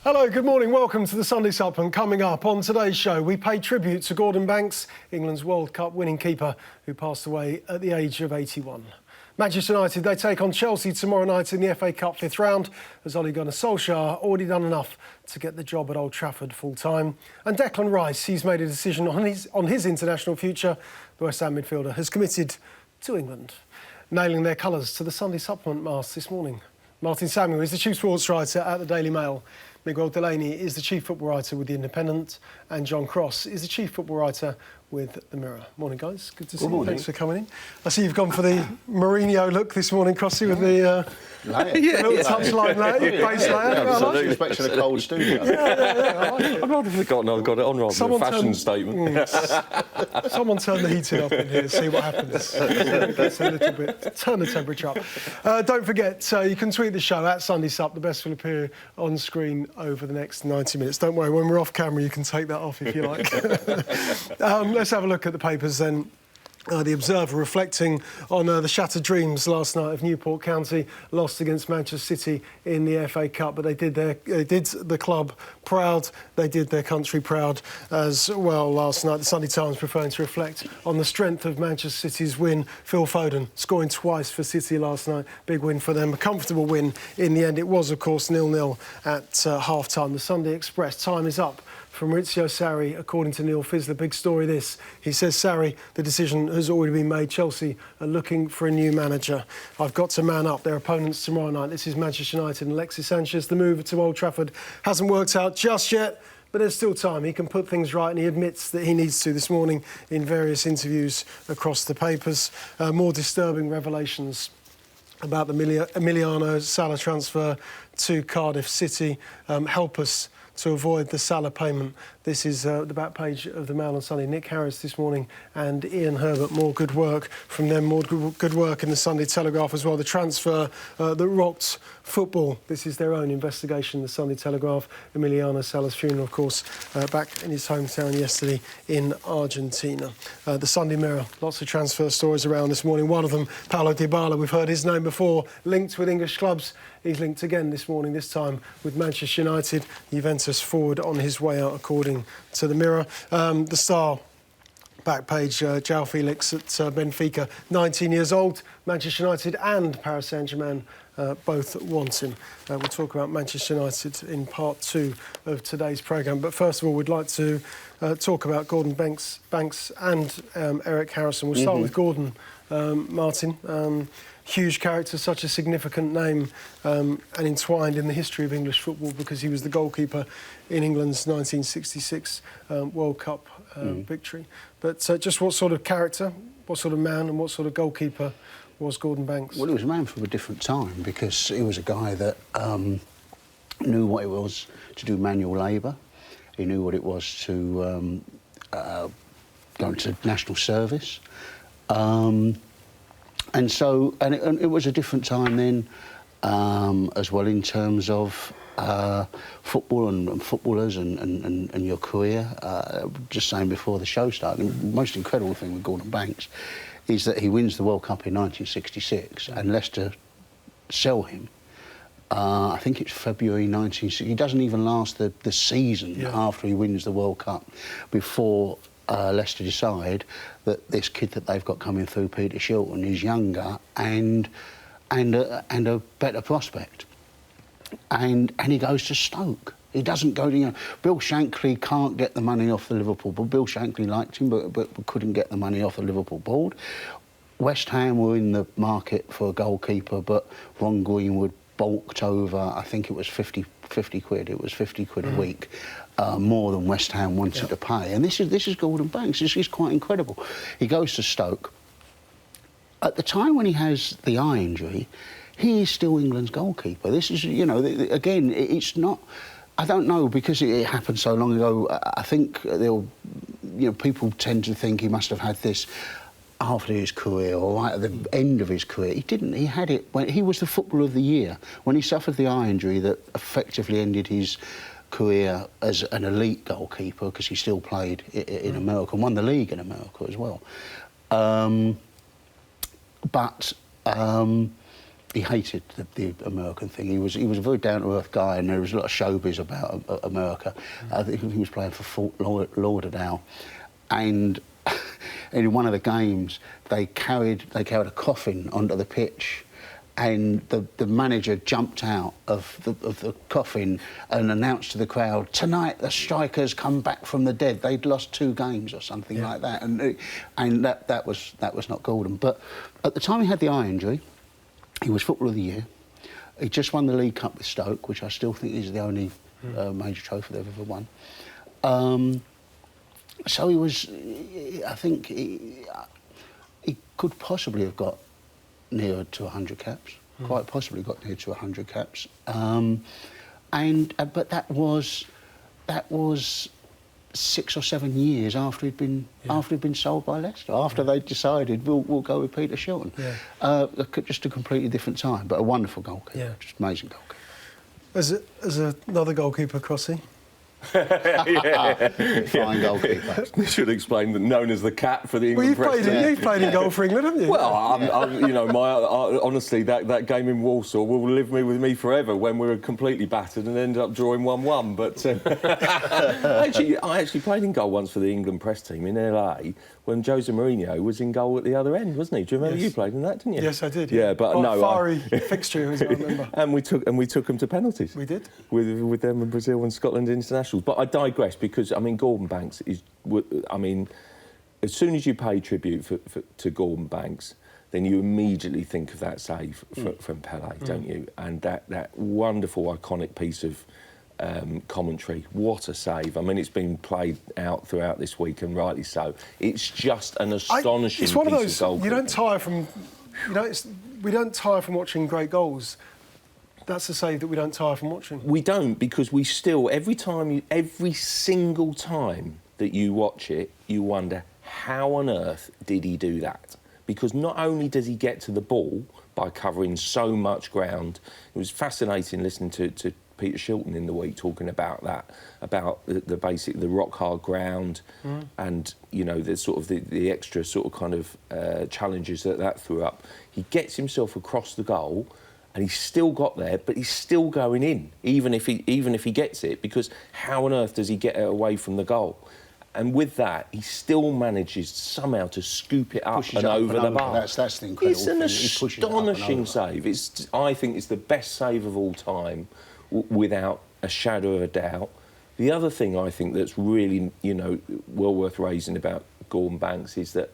Hello, good morning. Welcome to the Sunday Supplement. Coming up on today's show, we pay tribute to Gordon Banks, England's World Cup winning keeper, who passed away at the age of 81. Manchester United, they take on Chelsea tomorrow night in the FA Cup fifth round, as Ole Gunnar Solskjaer already done enough to get the job at Old Trafford full-time. And Declan Rice, he's made a decision on his international future. The West Ham midfielder has committed to England. Nailing their colours to the Sunday Supplement mast this morning. Martin Samuel is the chief sports writer at the Daily Mail. Miguel Delaney is the chief football writer with The Independent, and John Cross is the chief football writer with The Mirror. Morning, guys. Good to see you. Thanks for coming in. I see you've gone for the Mourinho look this morning, Crossy, with the little touchline base layer. I was expecting a cold studio. I like it. I've not forgotten I've got it on rather than a fashion statement. Someone turn the heating up in here, see what happens. It gets a little bit, turn the temperature up. Don't forget, you can tweet the show at Sunday Sup. The best will appear on screen over the next 90 minutes. Don't worry, when we're off camera, you can take that off if you like. Let's have a look at the papers then. The Observer reflecting on the shattered dreams last night of Newport County, lost against Manchester City in the FA Cup, but they did the club proud, they did their country proud as well last night. The Sunday Times preferring to reflect on the strength of Manchester City's win. Phil Foden scoring twice for City last night, big win for them, a comfortable win in the end. It was, of course, 0-0 at half-time. The Sunday Express, time is up from Maurizio Sarri, according to Neil Fizzler. Big story this. He says, Sarri, the decision has already been made. Chelsea are looking for a new manager. I've got to man up their opponents tomorrow night. This is Manchester United and Alexis Sanchez. The move to Old Trafford hasn't worked out just yet, but there's still time. He can put things right, and he admits that he needs to this morning in various interviews across the papers. More disturbing revelations about the Emiliano Sala transfer to Cardiff City. Help us to avoid the Salah payment. This is the back page of the Mail on Sunday. Nick Harris this morning and Ian Herbert. More good work from them, more good work in the Sunday Telegraph as well. The transfer that rocked football. This is their own investigation, the Sunday Telegraph. Emiliano Sala's funeral, of course, back in his hometown yesterday in Argentina. The Sunday Mirror, lots of transfer stories around this morning. One of them, Paulo Dybala, we've heard his name before, linked with English clubs. He's linked again this morning, this time with Manchester United. Juventus forward on his way out, according to the Mirror. The Star, back page, João Felix at Benfica, 19 years old. Manchester United and Paris Saint-Germain both want him. We'll talk about Manchester United in part 2 of today's programme. But first of all, we'd like to talk about Gordon Banks and Eric Harrison. We'll start with Gordon, Martin. Huge character, such a significant name and entwined in the history of English football because he was the goalkeeper in England's 1966 World Cup victory. But just what sort of character, what sort of man and what sort of goalkeeper was Gordon Banks? Well, he was a man from a different time because he was a guy that knew what it was to do manual labour. He knew what it was to go into national service. And it was a different time then as well in terms of football and footballers and your career. Just saying before the show started, the most incredible thing with Gordon Banks is that he wins the World Cup in 1966 and Leicester sell him. I think it's February 1960. He doesn't even last the season after he wins the World Cup before Leicester decide that this kid that they've got coming through, Peter Shilton, is younger and a better prospect. And he goes to Stoke. He doesn't go to, Bill Shankly can't get the money off the Liverpool board. Bill Shankly liked him, but couldn't get the money off the Liverpool board. West Ham were in the market for a goalkeeper, but Ron Greenwood balked over, I think it was 50 quid. It was 50 quid a week, more than West Ham wanted to pay. And this is Gordon Banks. This is quite incredible. He goes to Stoke. At the time when he has the eye injury, he is still England's goalkeeper. This is, again, it's not. I don't know, because it happened so long ago. I think people tend to think he must have had this after his career or right at the end of his career. He didn't. He had it when he was the Footballer of the Year, when he suffered the eye injury that effectively ended his career as an elite goalkeeper, because he still played in America and won the league in America as well. he hated the American thing. He was a very down-to-earth guy, and there was a lot of showbiz about America. I think he was playing for Fort Lauderdale, and in one of the games they carried a coffin onto the pitch, and the manager jumped out of the coffin and announced to the crowd, "Tonight the strikers come back from the dead." They'd lost 2 games or something like that, and that was not Gordon. But at the time he had the eye injury, he was Footballer of the Year. He just won the League Cup with Stoke, which I still think is the only major trophy they've ever won. So he was, I think he could possibly have got nearer to 100 caps, quite possibly got near to 100 caps. But that was 6 or 7 years after he'd been sold by Leicester, after they decided we'll go with Peter Shilton. Just a completely different time, but a wonderful goalkeeper, just amazing goalkeeper. As another goalkeeper, Crossy? Fine goalkeeper. You should explain that, known as the cat for the England press team. You've played in goal for England, haven't you? Well, honestly, that game in Walsall will live with me forever, when we were completely battered and ended up drawing 1-1. But I actually played in goal once for the England press team in LA when Jose Mourinho was in goal at the other end, wasn't he? Do you remember you played in that, didn't you? Yes, I did. Yeah, but no, fiery fixture, as I remember. and we took them to penalties. We did with them in Brazil and Scotland internationals. But I digress, because Gordon Banks is. As soon as you pay tribute to Gordon Banks, then you immediately think of that save from Pelé, don't you? And that wonderful, iconic piece of commentary. What a save! I mean, it's been played out throughout this week, and rightly so. It's just an astonishing it's one of piece those, of goalkeeping. You don't tire from. We don't tire from watching great goals. That's the save that we don't tire from watching. We don't, because we still, every single time that you watch it, you wonder, how on earth did he do that? Because not only does he get to the ball by covering so much ground, it was fascinating listening to Peter Shilton in the week talking about that, about the rock hard ground, and the sort of the extra sort of kind of challenges that threw up. He gets himself across the goal, and he's still got there, but he's still going in, even if he gets it, because how on earth does he get it away from the goal? And with that, he still manages somehow to scoop it up and over the bar. That's the incredible thing. It's an astonishing save. I think it's the best save of all time, without a shadow of a doubt. The other thing I think that's really, well worth raising about Gordon Banks is that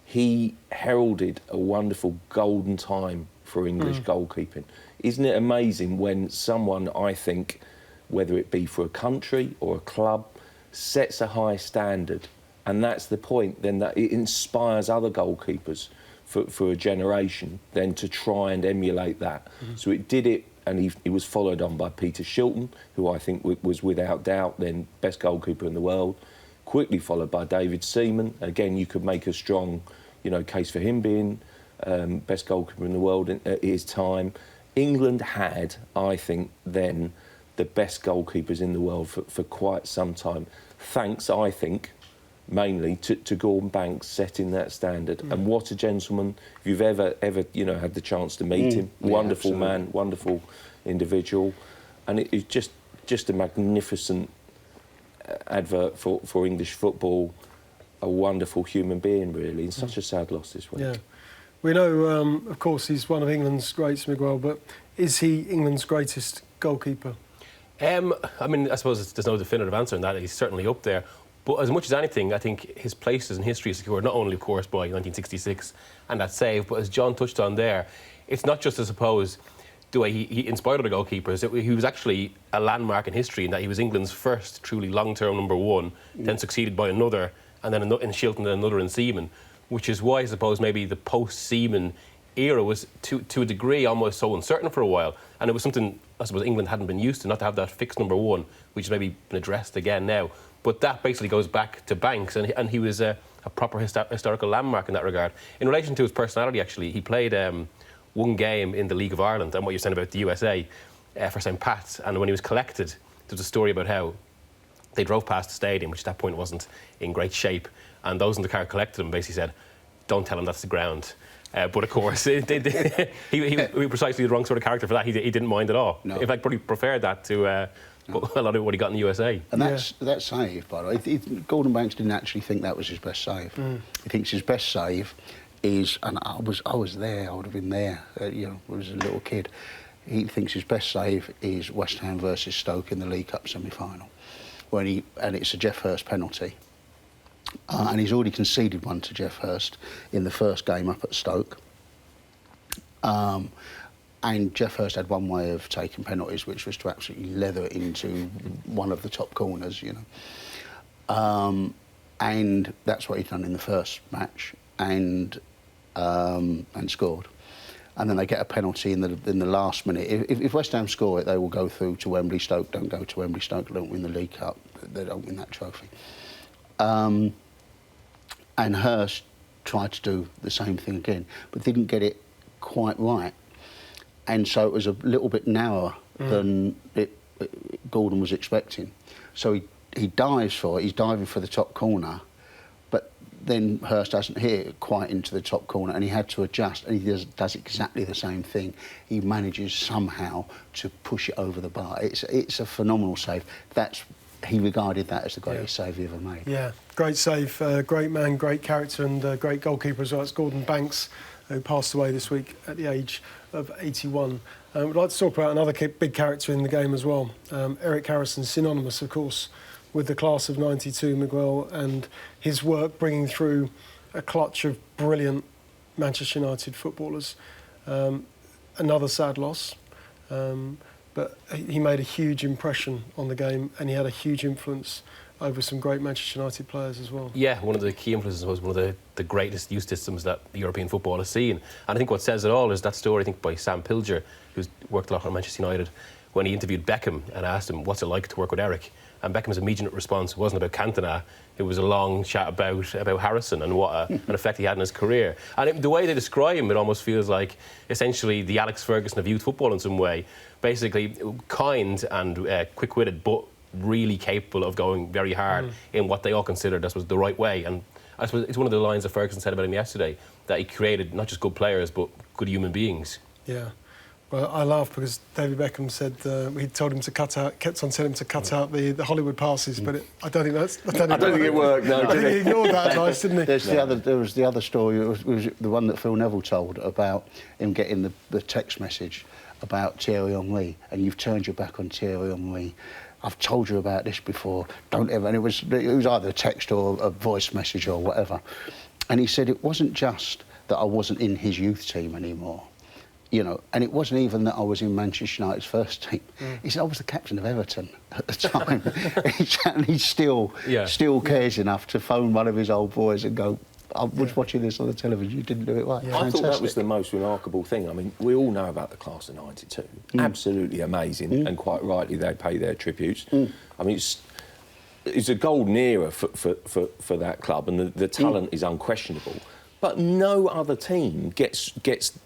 he heralded a wonderful golden time for English goalkeeping. Isn't it amazing when someone, I think, whether it be for a country or a club, sets a high standard, and that's the point, then that it inspires other goalkeepers for a generation then to try and emulate that. So it did it, and he was followed on by Peter Shilton, who I think was without doubt then best goalkeeper in the world, quickly followed by David Seaman. Again, you could make a strong case for him being best goalkeeper in the world at his time. England had, I think, then the best goalkeepers in the world for quite some time, thanks, I think, mainly to Gordon Banks setting that standard. And what a gentleman! If you've ever had the chance to meet him, wonderful man, wonderful individual, and it's just a magnificent advert for English football. A wonderful human being, really, and such a sad loss this week. Yeah. We know, of course, he's one of England's greats, Miguel, but is he England's greatest goalkeeper? I suppose there's no definitive answer on that. He's certainly up there. But as much as anything, I think his place in history is secured not only, of course, by 1966 and that save, but as John touched on there, it's not just, I suppose, the way he inspired other goalkeepers. He was actually a landmark in history in that he was England's first truly long-term number one, then succeeded by another, and then in Shilton and another in Seaman, which is why I suppose maybe the post-Seaman era was to a degree almost so uncertain for a while, and it was something I suppose England hadn't been used to, not to have that fixed number one, which has maybe been addressed again now. But that basically goes back to Banks, and he was a proper historical landmark in that regard. In relation to his personality, actually, he played one game in the League of Ireland, and what you're saying about the USA, for St. Pat's, and when he was collected, there was a story about how they drove past the stadium, which at that point wasn't in great shape, and those in the car collected him basically said, "Don't tell him that's the ground." But of course, he was precisely the wrong sort of character for that. He didn't mind at all. No. In fact, probably preferred that to a lot of what he got in the USA. And that save, by the way, Gordon Banks didn't actually think that was his best save. He thinks his best save is, and I was there, I would have been there, you know, as a little kid. He thinks his best save is West Ham versus Stoke in the League Cup semi-final, and it's a Jeff Hurst penalty. And he's already conceded one to Jeff Hurst in the first game up at Stoke. And Jeff Hurst had one way of taking penalties, which was to absolutely leather it into one of the top corners, you know. And that's what he'd done in the first match, and scored. And then they get a penalty in the last minute. If West Ham score it, they will go through to Wembley. Stoke don't go to Wembley. Stoke don't win the League Cup. They don't win that trophy. And Hurst tried to do the same thing again, but didn't get it quite right. And so it was a little bit narrower than Gordon was expecting. So he dives for it. He's diving for the top corner, but then Hurst doesn't hit it quite into the top corner, and he had to adjust, and he does exactly the same thing. He manages somehow to push it over the bar. It's a phenomenal save. He regarded that as the greatest save he ever made. Yeah, great save, great man, great character, and great goalkeeper as well. It's Gordon Banks, who passed away this week at the age of 81. We'd like to talk about another big character in the game as well. Eric Harrison, synonymous, of course, with the class of '92, Miguel, and his work bringing through a clutch of brilliant Manchester United footballers. Another sad loss. But he made a huge impression on the game, and he had a huge influence over some great Manchester United players as well. Yeah, one of the key influences was one of the greatest youth systems that European football has seen. And I think what says it all is that story, I think, by Sam Pilger, who's worked a lot on Manchester United, when he interviewed Beckham and asked him, what's it like to work with Eric? And Beckham's immediate response wasn't about Cantona, it was a long chat about Harrison and what an effect he had in his career. And the way they describe him, it almost feels like essentially the Alex Ferguson of youth football in some way. Basically kind and quick-witted, but really capable of going very hard in what they all considered was the right way. And I suppose it's one of the lines that Ferguson said about him yesterday, that he created not just good players, but good human beings. Yeah. Well, I laugh because David Beckham said he told him to kept on telling him to cut out the Hollywood passes, but I don't think it worked. No, I think he ignored that advice, didn't he? There was the other story. It was the one that Phil Neville told about him getting the text message about Thierry Henry, and you've turned your back on Thierry Henry. I've told you about this before. Don't ever. And it was either a text or a voice message or whatever. And he said it wasn't just that I wasn't in his youth team anymore. You know, and it wasn't even that I was in Manchester United's first team. He said I was the captain of Everton at the time. And he still cares enough to phone one of his old boys and go, I was watching this on the television, you didn't do it right. I thought that was the most remarkable thing. I mean, we all know about the class of '92. Absolutely amazing, and quite rightly they pay their tributes. I mean, it's a golden era for that club, and the talent is unquestionable. But no other team gets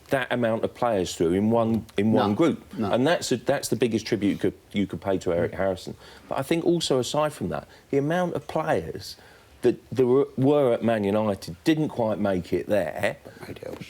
that amount of players through in one group, and that's the biggest tribute you could pay to Eric Harrison. But I think also aside from that, the amount of players that there were at Man United didn't quite make it there,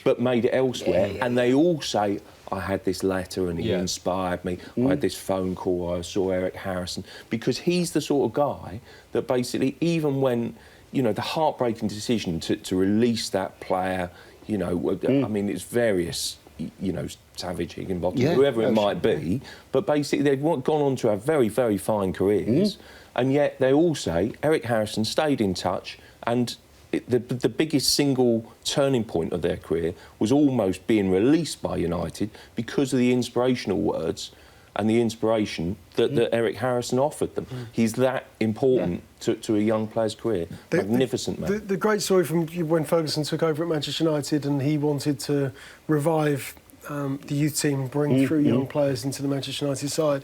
but made it elsewhere, and they all say, I had this letter and he inspired me, I had this phone call, I saw Eric Harrison, because he's the sort of guy that basically, even when, you know, the heartbreaking decision to release that player, you know, I mean, it's various, you know, Savage, Higginbotham, whoever it might be, but basically they've gone on to have very, very fine careers, and yet they all say Eric Harrison stayed in touch, and the biggest single turning point of their career was almost being released by United because of the inspirational words and the inspiration that Eric Harrison offered them. He's that important to a young player's career. Magnificent man. The great story from when Ferguson took over at Manchester United and he wanted to revive the youth team, bring through young players into the Manchester United side.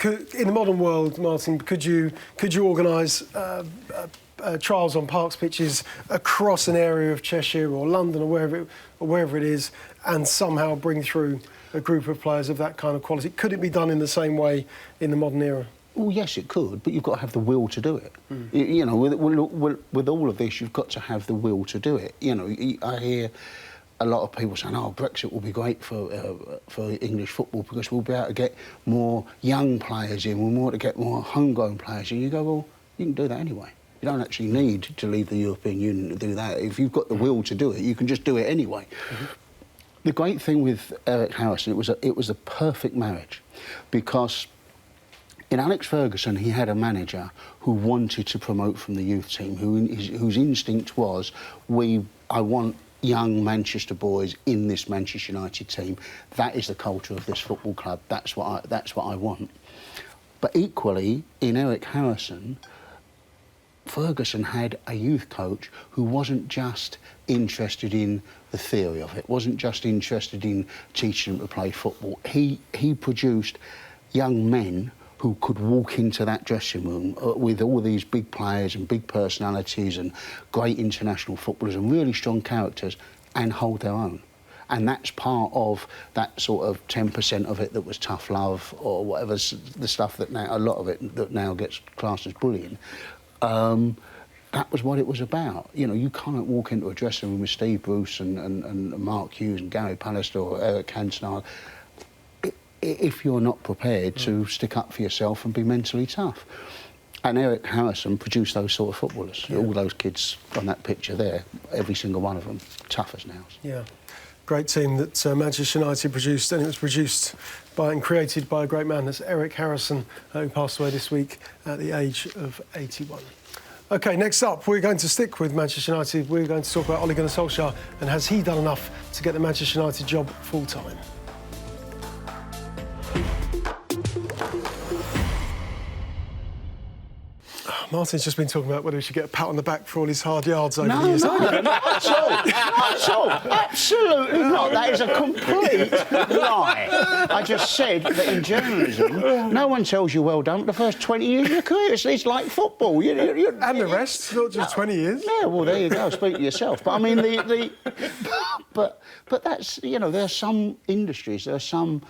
In the modern world, Martin, could you organise trials on Parks pitches across an area of Cheshire or London or wherever it is, and somehow bring through a group of players of that kind of quality? Could it be done in the same way in the modern era? Well, yes, it could, but you've got to have the will to do it. You know, with all of this, you've got to have the will to do it. You know, I hear a lot of people saying, "Oh, Brexit will be great for English football because we'll be able to get more young players in, we'll be able to get more homegrown players." And you go, "Well, you can do that anyway. You don't actually need to leave the European Union to do that. If you've got the will to do it, you can just do it anyway." The great thing with Eric Harrison, it was a perfect marriage, because in Alex Ferguson, he had a manager who wanted to promote from the youth team, whose instinct was, I want young Manchester boys in this Manchester United team. That is the culture of this football club. That's what I want. But equally, in Eric Harrison, Ferguson had a youth coach who wasn't just interested in the theory of it, wasn't just interested in teaching them to play football. He produced young men who could walk into that dressing room with all these big players and big personalities and great international footballers and really strong characters, and hold their own. And that's part of that sort of 10% of it that was tough love, or whatever, the stuff that now, a lot of it that now gets classed as bullying. That was what it was about. You know, you can't walk into a dressing room with Steve Bruce and Mark Hughes and Gary Pallister or Eric Cantona if you're not prepared to stick up for yourself and be mentally tough. And Eric Harrison produced those sort of footballers. Yeah. All those kids on that picture there, every single one of them, tough as nails. Yeah. Great team that Manchester United produced, and it was produced by and created by a great man. That's Eric Harrison, who passed away this week at the age of 81. OK, next up, we're going to stick with Manchester United. We're going to talk about Ole Gunnar Solskjaer, and has he done enough to get the Manchester United job full-time? Martin's just been talking about whether he should get a pat on the back for all his hard yards over the years. No, not at all. Absolutely not. That is a complete lie. I just said that in journalism, no one tells you well done for the first 20 years of your career. It's like football. And the rest, not just 20 years. Yeah, well, there you go. Speak to yourself. But I mean, but that's, you know, there are some industries, there are some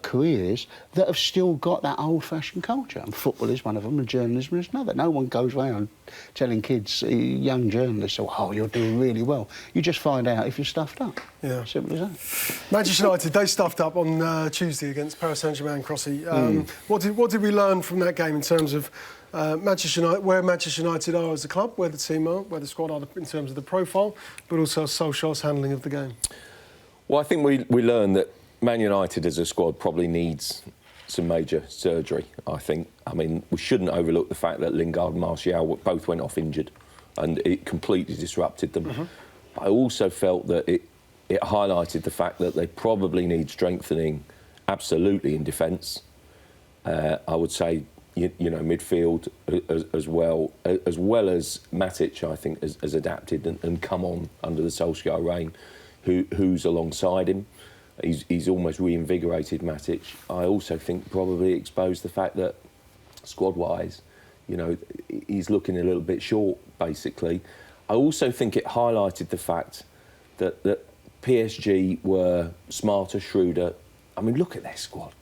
careers that have still got that old-fashioned culture, and football is one of them, and journalism is another. No one goes around telling kids, young journalists, "Oh, you're doing really well." You just find out if you're stuffed up. Yeah, simple as that. Manchester United, they stuffed up on Tuesday against Paris Saint-Germain. Crossy, what did we learn from that game in terms of Manchester United, where Manchester United are as a club, where the team are, where the squad are in terms of the profile, but also Solskjaer's handling of the game? Well, I think we learned that Man United as a squad probably needs some major surgery, I think. I mean, we shouldn't overlook the fact that Lingard and Martial both went off injured, and it completely disrupted them. I also felt that it highlighted the fact that they probably need strengthening, absolutely, in defence. I would say, you know, midfield as well as Matic, I think, has adapted and come on under the Solskjaer reign, who's alongside him. He's almost reinvigorated Matic. I also think probably exposed the fact that, squad-wise, you know, he's looking a little bit short, basically. I also think it highlighted the fact that PSG were smarter, shrewder. I mean, look at their squad.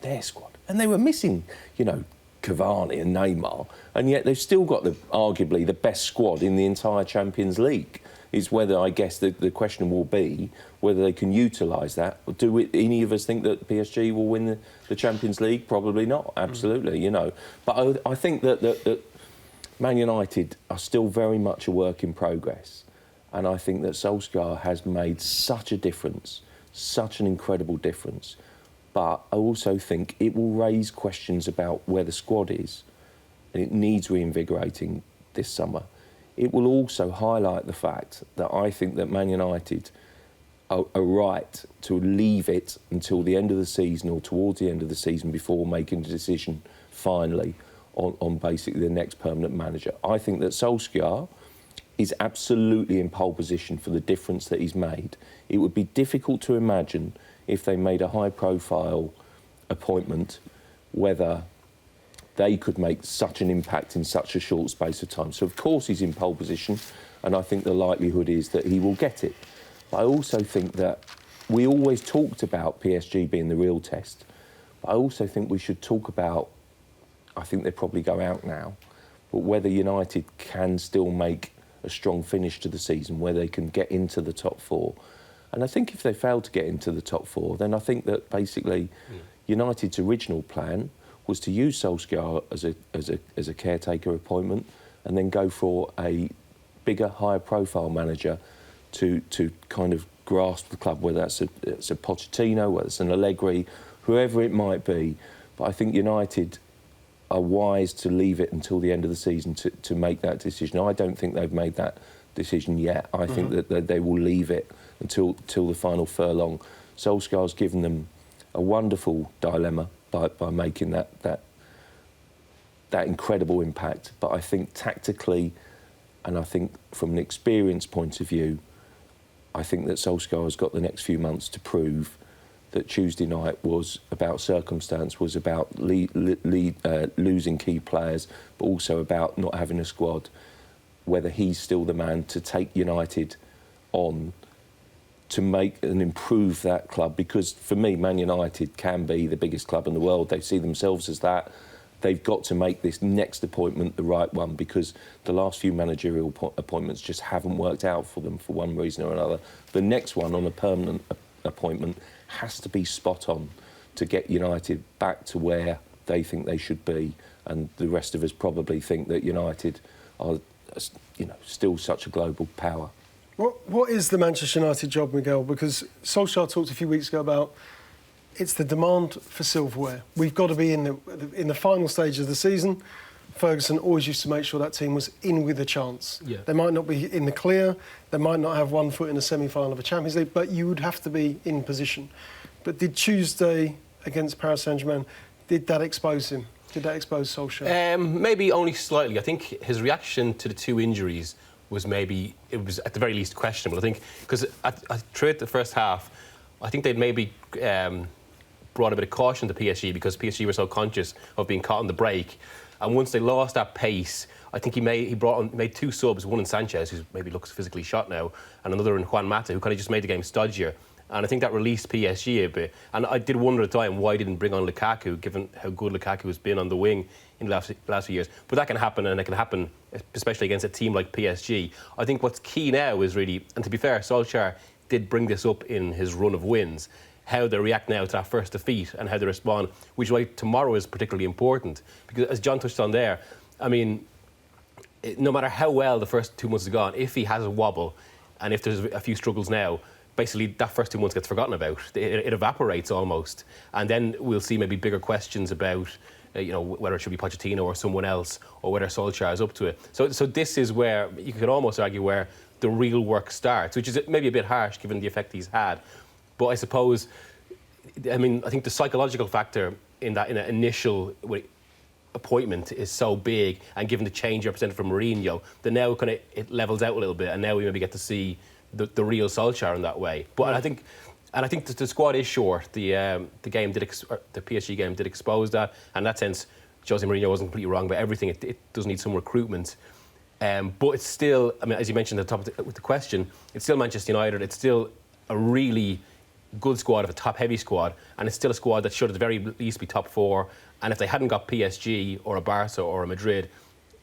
And they were missing, you know, Cavani and Neymar, and yet they've still got arguably the best squad in the entire Champions League. Is whether, I guess, the question will be whether they can utilise that. Do any of us think that PSG will win the Champions League? Probably not, absolutely, you know. But I think that Man United are still very much a work in progress. And I think that Solskjaer has made such a difference, such an incredible difference. But I also think it will raise questions about where the squad is, and it needs reinvigorating this summer. It will also highlight the fact that I think that Man United are right to leave it until the end of the season or towards the end of the season before making a decision finally on basically the next permanent manager. I think that Solskjaer is absolutely in pole position for the difference that he's made. It would be difficult to imagine if they made a high-profile appointment whether they could make such an impact in such a short space of time. So, of course, he's in pole position, and I think the likelihood is that he will get it. But I also think that we always talked about PSG being the real test, but I also think we should talk about, I think they probably go out now, but whether United can still make a strong finish to the season, where they can get into the top four. And I think if they fail to get into the top 4, then I think that basically United's original plan was to use Solskjaer as a caretaker appointment and then go for a bigger, higher profile manager to kind of grasp the club, whether it's a Pochettino, whether it's an Allegri, whoever it might be. But I think United are wise to leave it until the end of the season to make that decision. I don't think they've made that decision yet. I think that they will leave it until the final furlong. Solskjaer's given them a wonderful dilemma by making that incredible impact. But I think tactically, and I think from an experience point of view, I think that Solskjaer has got the next few months to prove that Tuesday night was about circumstance, was about losing key players, but also about not having a squad, whether he's still the man to take United on to make and improve that club. Because for me, Man United can be the biggest club in the world. They see themselves as that. They've got to make this next appointment the right one, because the last few managerial appointments just haven't worked out for them for one reason or another. The next one on a permanent appointment has to be spot on to get United back to where they think they should be. And the rest of us probably think that United are, still such a global power. What is the Manchester United job, Miguel? Because Solskjaer talked a few weeks ago about it's the demand for silverware. We've got to be in the final stage of the season. Ferguson always used to make sure that team was in with a chance. Yeah. They might not be in the clear, they might not have one foot in a semi-final of a Champions League, but you would have to be in position. But did Tuesday against Paris Saint-Germain, did that expose him? Did that expose Solskjaer? Maybe only slightly. I think his reaction to the 2 injuries was it was at the very least questionable. I think because throughout the first half, I think they'd maybe brought a bit of caution to PSG because PSG were so conscious of being caught on the break. And once they lost that pace, I think he made 2 subs, one in Sanchez, who maybe looks physically shot now, and another in Juan Mata, who kind of just made the game stodgier. And I think that released PSG a bit. And I did wonder at the time why he didn't bring on Lukaku, given how good Lukaku has been on the wing in the last few years. But that can happen, and it can happen especially against a team like PSG. I think what's key now is really, and to be fair, Solskjaer did bring this up in his run of wins, how they react now to that first defeat and how they respond, which is why tomorrow is particularly important. Because as John touched on there, I mean, no matter how well the first 2 months have gone, if he has a wobble and if there's a few struggles now, basically that first 2 months gets forgotten about. It evaporates almost. And then we'll see maybe bigger questions about whether it should be Pochettino or someone else, or whether Solskjaer is up to it. So this is where you could almost argue where the real work starts, which is maybe a bit harsh given the effect he's had. But I suppose, I think the psychological factor in an initial appointment is so big, and given the change represented from Mourinho, that now it levels out a little bit, and now we maybe get to see the real Solskjaer in that way. But I think the squad is short. The PSG game did expose that, and in that sense, Jose Mourinho wasn't completely wrong about everything. It does need some recruitment. But it's still, as you mentioned at the top with the question, it's still Manchester United. It's still a really good squad, of a top-heavy squad, and it's still a squad that should at the very least be top 4. And if they hadn't got PSG or a Barca or a Madrid,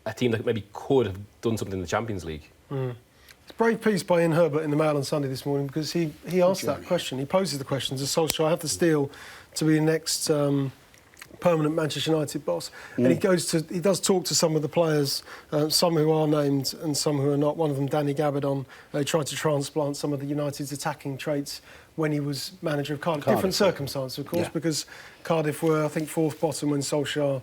a team that maybe could have done something in the Champions League. It's a brave piece by Ian Herbert in the Mail on Sunday this morning, because he asked that question. He poses the question, does Solskjaer have the steel to be the next permanent Manchester United boss? And he does talk to some of the players, some who are named and some who are not. One of them, Danny Gabardon, tried to transplant some of the United's attacking traits when he was manager of Cardiff. Different circumstances, of course, because Cardiff were, I think, 4th bottom when Solskjaer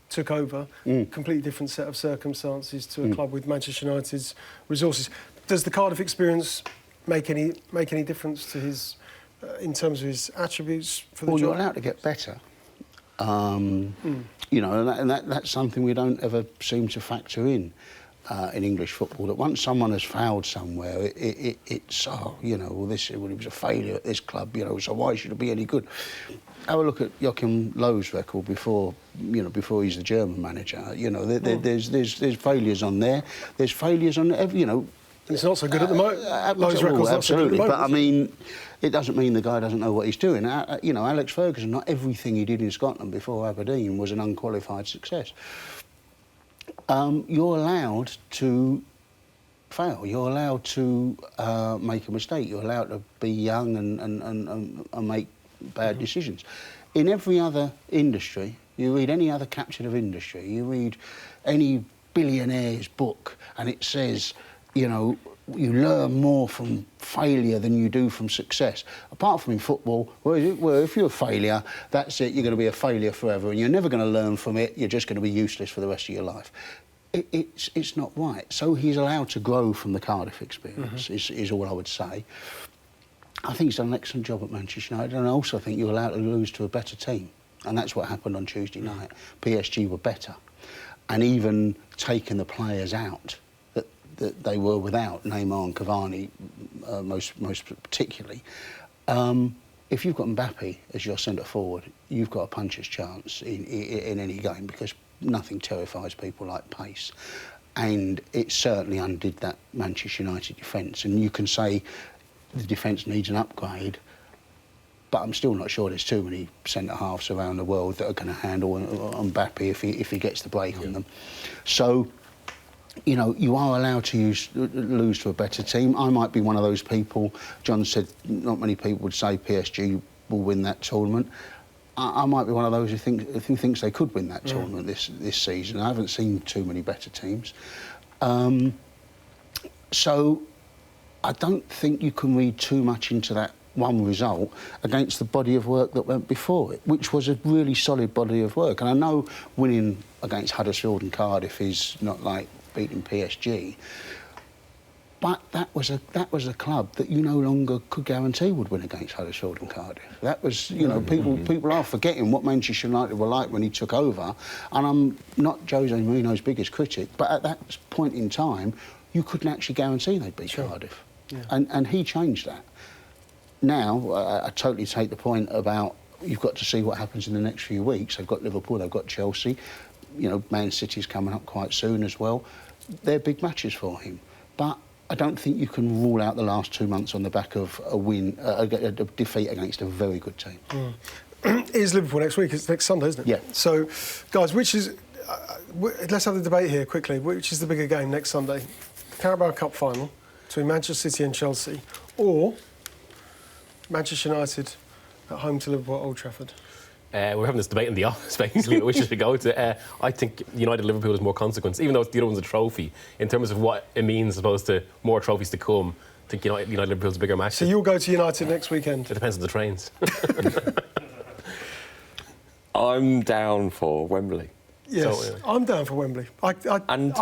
took over. Completely different set of circumstances to a club with Manchester United's resources. Does the Cardiff experience make any difference to his, in terms of his attributes for the job? Well, you're allowed to get better. And that's something we don't ever seem to factor in English football. That once someone has failed somewhere, it's it was a failure at this club, so why should it be any good? Have a look at Joachim Löw's record before he's the German manager. There's failures on there. There's failures on every. It's not so good at the moment. Löw's record's not so good at the moment. But it doesn't mean the guy doesn't know what he's doing. Alex Ferguson, not everything he did in Scotland before Aberdeen was an unqualified success. You're allowed to fail. You're allowed to make a mistake. You're allowed to be young and make bad decisions. In every other industry, you read any other captain of industry, you read any billionaire's book, and it says, you know, you learn more from failure than you do from success. Apart from in football, where if you're a failure, that's it, you're going to be a failure forever, and you're never going to learn from it, you're just going to be useless for the rest of your life. It's not right. So he's allowed to grow from the Cardiff experience, is all I would say. I think he's done an excellent job at Manchester United, and I also think you're allowed to lose to a better team. And that's what happened on Tuesday night. PSG were better. And even taking the players out that they were without, Neymar and Cavani most particularly, if you've got Mbappe as your centre forward, you've got a puncher's chance in any game, because nothing terrifies people like pace. And it certainly undid that Manchester United defence. And you can say the defence needs an upgrade, but I'm still not sure there's too many centre-halves around the world that are going to handle Mbappe if he gets the break on them. So, you know, you are allowed to lose to a better team. I might be one of those people. John said not many people would say PSG will win that tournament. I might be one of those who thinks they could win that tournament this season. I haven't seen too many better teams. So I don't think you can read too much into that one result against the body of work that went before it, which was a really solid body of work. And I know winning against Huddersfield and Cardiff is not like beating PSG, but that was a club that you no longer could guarantee would win against Huddersfield and Cardiff. That was, you know, people are forgetting what Manchester United were like when he took over. And I'm not Jose Mourinho's biggest critic, but at that point in time, you couldn't actually guarantee they'd beat Cardiff. Yeah. And he changed that. Now, I totally take the point about you've got to see what happens in the next few weeks. They've got Liverpool, they've got Chelsea. You know, Man City's coming up quite soon as well. They're big matches for him. But I don't think you can rule out the last 2 months on the back of a defeat against a very good team. It is Liverpool next week. It's next Sunday, isn't it? Yeah. So, guys, which is... let's have the debate here quickly. Which is the bigger game next Sunday? Carabao Cup final between Manchester City and Chelsea, or Manchester United at home to Liverpool at Old Trafford? We're having this debate in the office, basically, which should we go to. I think United-Liverpool is more consequence, even though the other one's a trophy, in terms of what it means as opposed to more trophies to come. I think United-Liverpool's a bigger match. So you'll go to United next weekend? It depends on the trains. I'm down for Wembley. Yes, so, I'm down for Wembley. I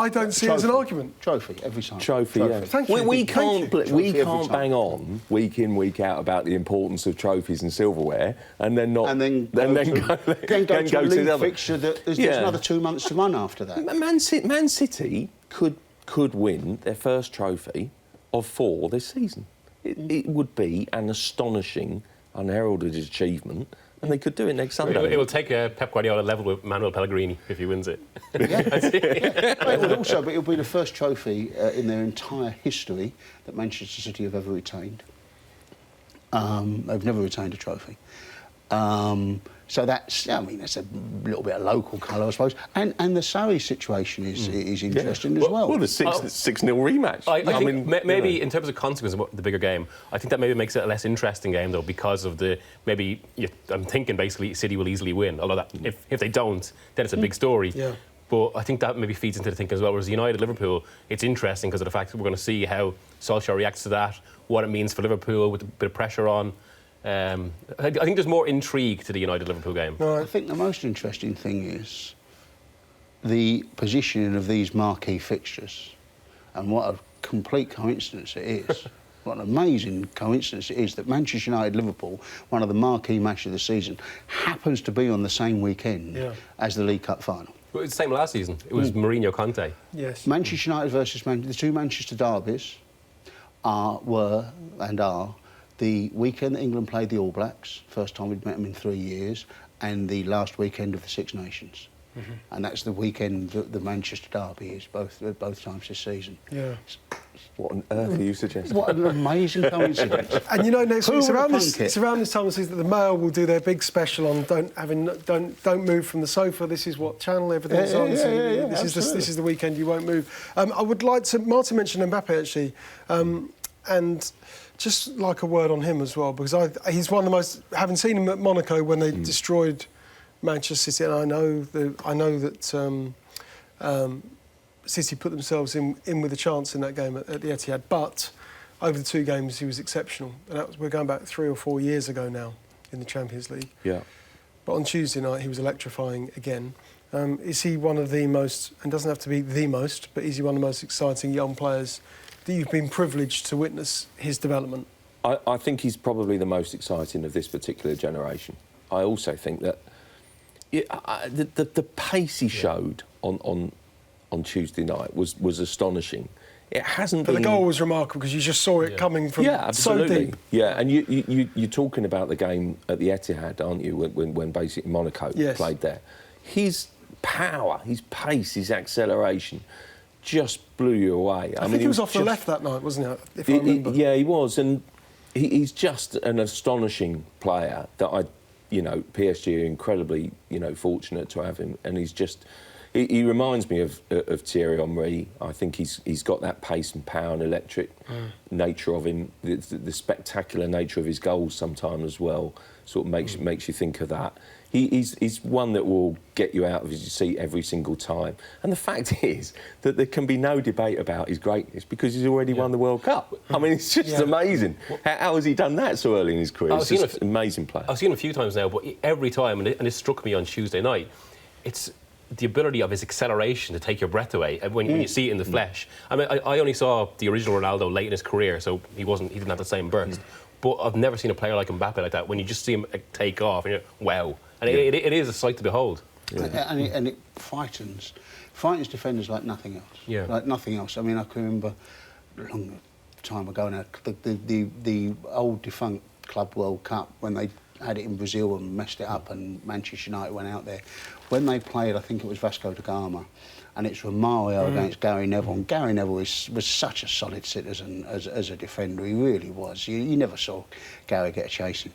don't see it as an argument. Trophy, every time. Trophy, yeah. Thank you. We can't bang on week in, week out about the importance of trophies and silverware and then not... And then go to a league fixture that there's another 2 months to run after that. Man City could win their first trophy of 4 this season. It would be an astonishing, unheralded achievement. And they could do it next Sunday. It will take a Pep Guardiola level with Manuel Pellegrini if he wins it. Yeah. It would also, but it'll be the first trophy in their entire history that Manchester City have ever retained. They've never retained a trophy. So that's a little bit of local colour, I suppose. And the Sarri situation is interesting as well. Well, the 6-0 rematch. I think maybe in terms of consequence of the bigger game, I think that maybe makes it a less interesting game, though, because of I'm thinking basically City will easily win, although that, if they don't, then it's a big story. Yeah. But I think that maybe feeds into the thinking as well. Whereas United-Liverpool, it's interesting because of the fact that we're going to see how Solskjaer reacts to that, what it means for Liverpool with a bit of pressure on. I think there's more intrigue to the United-Liverpool game. No, I think the most interesting thing is the positioning of these marquee fixtures, and what a complete coincidence it is. What an amazing coincidence it is that Manchester United-Liverpool, one of the marquee matches of the season, happens to be on the same weekend as the League Cup final. Well, it's the same last season. It was Mourinho-Conte. Yes. Manchester United versus the two Manchester derbies were and are the weekend that England played the All Blacks, first time we'd met them in 3 years, and the last weekend of the Six Nations. And that's the weekend that the Manchester derby is, both times this season. Yeah. What on earth are you suggesting? What an amazing coincidence. And you know, next week, Who would have thunk it? it's around this time of the season that the Mail will do their big special on don't move from the sofa. This is what channel everything's on. So this is the weekend you won't move. I would like to. Martin mentioned Mbappe actually, and just like a word on him as well, because he's one of the most. Having seen him at Monaco when they destroyed Manchester City, and I know that. City put themselves in with a chance in that game at the Etihad, but over the 2 games he was exceptional. And we're going back 3 or 4 years ago now in the Champions League. Yeah. But on Tuesday night he was electrifying again. Is he one of the most, and doesn't have to be the most, but is he one of the most exciting young players that you've been privileged to witness his development? I think he's probably the most exciting of this particular generation. I also think that the pace he showed on Tuesday night was astonishing. It hasn't been... But the goal was remarkable because you just saw it coming from so deep. Yeah, and you're talking about the game at the Etihad, aren't you, when basically Monaco played there. His power, his pace, his acceleration just blew you away. I think he was off the left that night, wasn't he? If I remember. Yeah, he was, and he's just an astonishing player that PSG are incredibly, fortunate to have him, and he's just... He reminds me of Thierry Henry. I think he's got that pace and power and electric nature of him. The spectacular nature of his goals sometimes as well sort of makes you think of that. He's one that will get you out of his seat every single time. And the fact is that there can be no debate about his greatness because he's already won the World Cup. I mean, it's just amazing. How has he done that so early in his career? He's just an amazing player. I've seen him a few times now, but every time, and it struck me on Tuesday night, it's the ability of his acceleration to take your breath away when you see it in the flesh. I mean, I only saw the original Ronaldo late in his career, so he didn't have the same burst. But I've never seen a player like Mbappe like that. When you just see him take off, and you're wow, and it is a sight to behold. Yeah. And it frightens defenders like nothing else. Yeah. Like nothing else. I mean, I can remember a long time ago now the old defunct Club World Cup when they had it in Brazil and messed it up, and Manchester United went out there. When they played, I think it was Vasco da Gama, and it's Romario against Gary Neville. And Gary Neville was such a solid citizen as a defender. He really was. You never saw Gary get a chasing.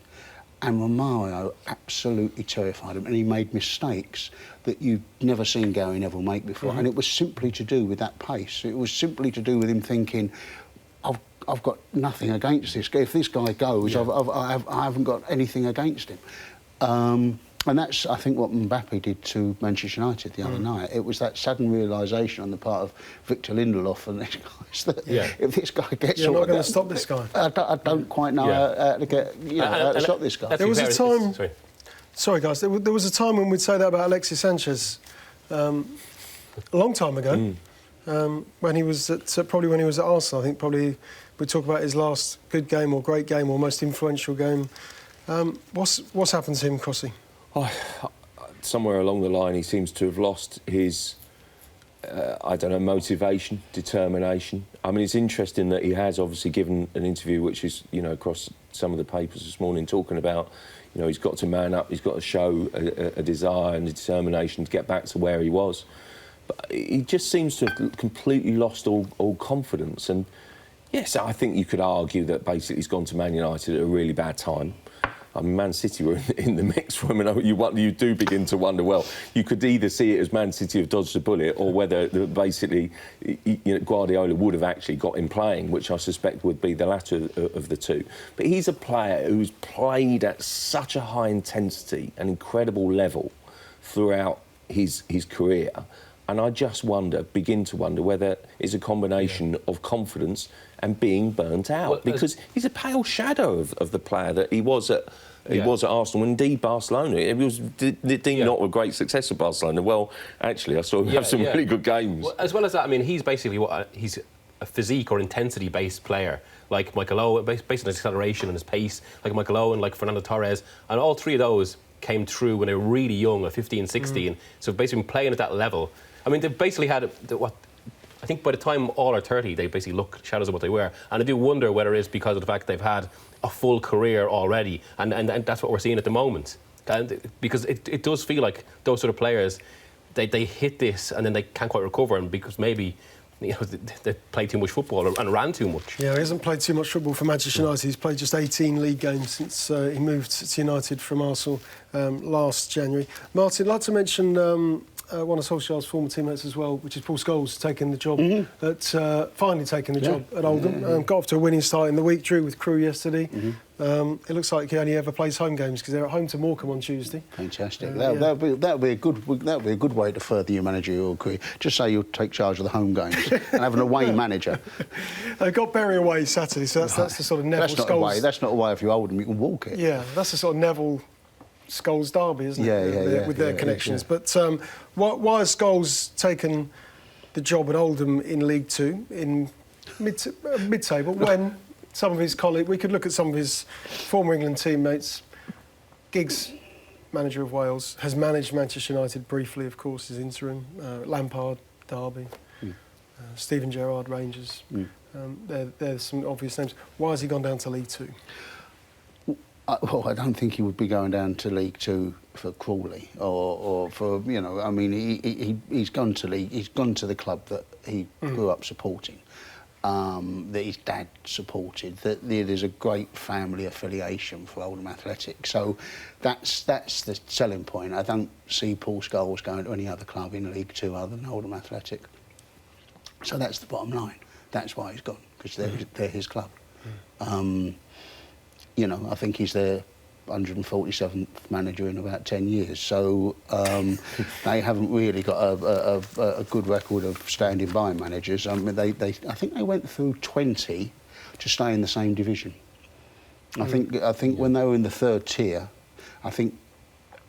And Romario absolutely terrified him, and he made mistakes that you've never seen Gary Neville make before. And it was simply to do with that pace. It was simply to do with him thinking, I've got nothing against this guy. If this guy goes, I haven't got anything against him. And that's, I think, what Mbappe did to Manchester United the other night. It was that sudden realisation on the part of Victor Lindelof and these guys that if this guy gets... You're not going to stop this guy. I don't quite know how to get, how to stop this guy. There was a time... Sorry, guys. There was a time when we'd say that about Alexis Sanchez a long time ago, when he was probably when he was at Arsenal. I think probably we'd talk about his last good game or great game or most influential game. What's happened to him, Crossy? Somewhere along the line, he seems to have lost his, motivation, determination. I mean, it's interesting that he has obviously given an interview, which is, across some of the papers this morning, talking about, he's got to man up, he's got to show a desire and a determination to get back to where he was. But he just seems to have completely lost all confidence. And yes, I think you could argue that basically he's gone to Man United at a really bad time. I mean, Man City were in the mix for him, and you do begin to wonder, well, you could either see it as Man City have dodged a bullet or whether basically Guardiola would have actually got him playing, which I suspect would be the latter of the two. But he's a player who's played at such a high intensity and incredible level throughout his career. And I just begin to wonder whether it's a combination of confidence and being burnt out, because he's a pale shadow of the player that he was at Arsenal, and indeed Barcelona. It was deemed not a great success of Barcelona. Well, actually, I saw him have some really good games. Well, as well as that, I mean, he's basically he's a physique or intensity-based player, like Michael Owen, based on his acceleration and his pace, like Michael Owen, like Fernando Torres, and all three of those came through when they were really young, at 15, 16. So basically playing at that level. I mean, they've basically had I think by the time all are 30, they basically look shadows of what they were. And I do wonder whether it is because of the fact they've had a full career already, and that's what we're seeing at the moment. And because it does feel like those sort of players, they hit this and then they can't quite recover, and because maybe you know, they played too much football and ran too much. Yeah, he hasn't played too much football for Manchester United. He's played just 18 league games since he moved to United from Arsenal last January. Martin, I'd like to mention one of Solskjaer's former teammates as well, which is Paul Scholes, taking the job finally taking the job at Oldham. Got off to a winning start in the week, drew with Crewe yesterday. It looks like he only ever plays home games because they're at home to Morecambe on Tuesday. Fantastic. That'd be a good way to further your managerial career. Just say you'll take charge of the home games and have an away manager. Got Bury away Saturday, so that's the sort of Neville Scholes. That's not away if you're Oldham. You can walk it. Yeah, that's the sort of Neville Scholes derby, isn't it? With their connections. But why has Scholes taken the job at Oldham in League Two in mid-table when some of his colleagues, we could look at some of his former England teammates. Giggs, manager of Wales, has managed Manchester United briefly, of course, as interim. Lampard, Derby. Steven Gerrard, Rangers. There's some obvious names. Why has he gone down to League Two? Well, I don't think he would be going down to League Two for Crawley or for, you know, I mean, he's gone to the club that he grew up supporting. That his dad supported, that there's a great family affiliation for Oldham Athletic. So that's the selling point. I don't see Paul Scholes going to any other club in League Two other than Oldham Athletic. So that's the bottom line. That's why he's gone, because they're his club. You know, I think he's their 147th manager in about 10 years. So they haven't really got a good record of standing by managers. I mean, I think they went through 20 to stay in the same division. I think when they were in the third tier, I think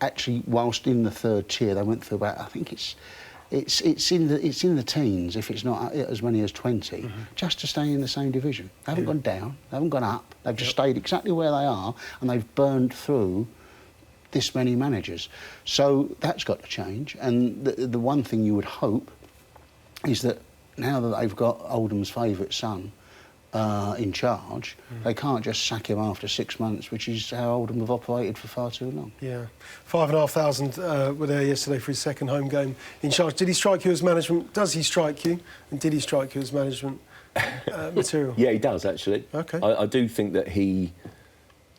actually whilst in the third tier they went through about, I think it's in the teens, if it's not as many as 20, just to stay in the same division. They haven't gone down, they haven't gone up, they've just stayed exactly where they are, and they've burned through this many managers. So that's got to change, and the one thing you would hope is that now that they've got Oldham's favourite son in charge, they can't just sack him after 6 months, which is how Oldham have operated for far too long. Yeah, 5,500 were there yesterday for his second home game in charge. Did he strike you as management? Does he strike you? And did he strike you as management material? Yeah, he does actually. Okay. I do think that he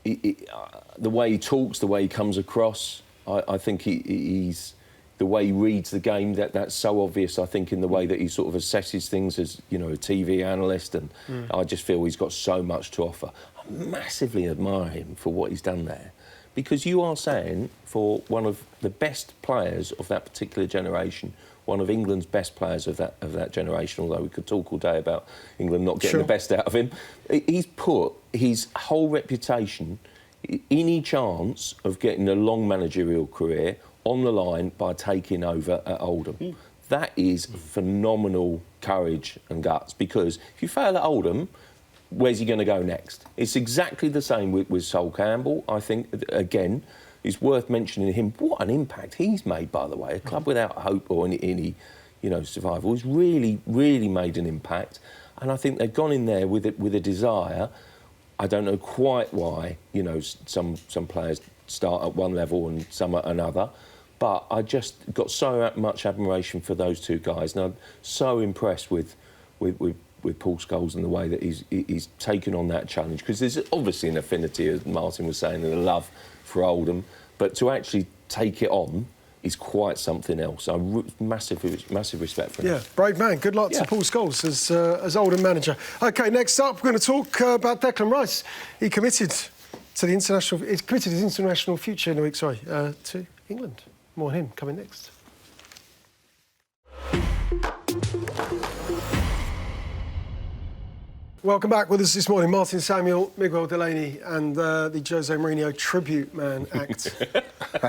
the way he talks, the way he comes across, I think he's. The way he reads the game, that's so obvious, I think, in the way that he sort of assesses things as, you know, a TV analyst, and I just feel he's got so much to offer. I massively admire him for what he's done there, because you are saying, for one of the best players of that particular generation, one of England's best players of that generation, although we could talk all day about England not getting the best out of him, he's put his whole reputation, any chance of getting a long managerial career, on the line by taking over at Oldham. That is phenomenal courage and guts, because if you fail at Oldham, where's he going to go next? It's exactly the same with Sol Campbell. I think, again, it's worth mentioning him. What an impact he's made, by the way. A club without hope or any survival has really, really made an impact. And I think they've gone in there with a desire. I don't know quite why, you know, some players start at one level and some at another. But I just got so much admiration for those two guys, and I'm so impressed with Paul Scholes and the way that he's taken on that challenge, because there's obviously an affinity, as Martin was saying, and a love for Oldham, but to actually take it on is quite something else. Massive respect for him. Yeah, brave man. Good luck to Paul Scholes as Oldham manager. OK, next up, we're going to talk about Declan Rice. He committed to the international. He's committed his international future in a week. To England. More on him coming next. Welcome back with us this morning, Martin Samuel, Miguel Delaney, and the Jose Mourinho tribute man act,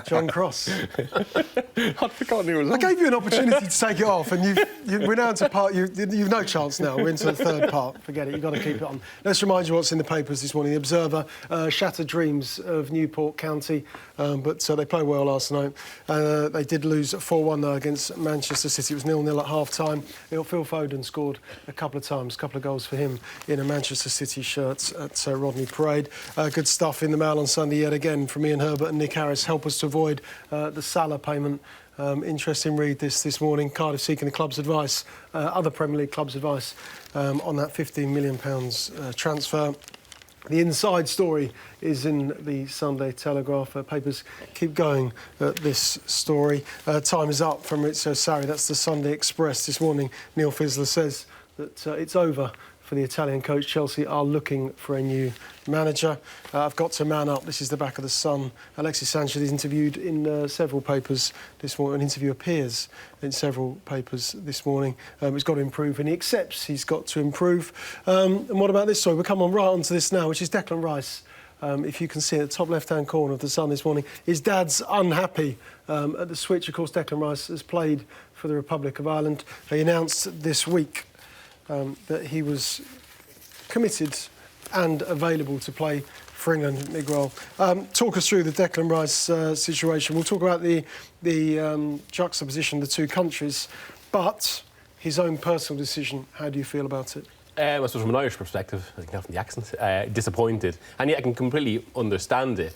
John Cross. I'd forgotten he was on. I gave you an opportunity to take it off, and we're now into part. You've no chance now. We're into the third part. Forget it. You've got to keep it on. Let's remind you what's in the papers this morning. The Observer, shattered dreams of Newport County, but they played well last night. They did lose 4-1 though against Manchester City. It was 0-0 at half-time. Phil Foden scored a couple of goals for him in a Manchester City shirt at Rodney Parade. Good stuff in the Mail on Sunday yet again from Ian Herbert and Nick Harris. Help us to avoid the Salah payment Interesting read this morning. Cardiff seeking the club's advice, other Premier League clubs' advice on that £15 million transfer. The inside story is in the Sunday Telegraph. Papers keep going at this story. Time is up from Maurizio Sarri. That's the Sunday Express this morning. Neil Fizzler says that it's over for the Italian coach. Chelsea are looking for a new manager. I've got to man up. This is the back of the Sun. Alexis Sanchez is interviewed in several papers this morning. An interview appears in several papers this morning. He's got to improve, and he accepts he's got to improve. And what about this story? We'll come on right onto this now, which is Declan Rice. If you can see at the top left-hand corner of the Sun this morning, his dad's unhappy at the switch. Of course, Declan Rice has played for the Republic of Ireland. He announced this week that he was committed and available to play for England. Miguel, talk us through the Declan Rice situation. We'll talk about the juxtaposition of the two countries, but his own personal decision. How do you feel about it? I suppose from an Irish perspective, I think not from the accent, disappointed, and yet I can completely understand it.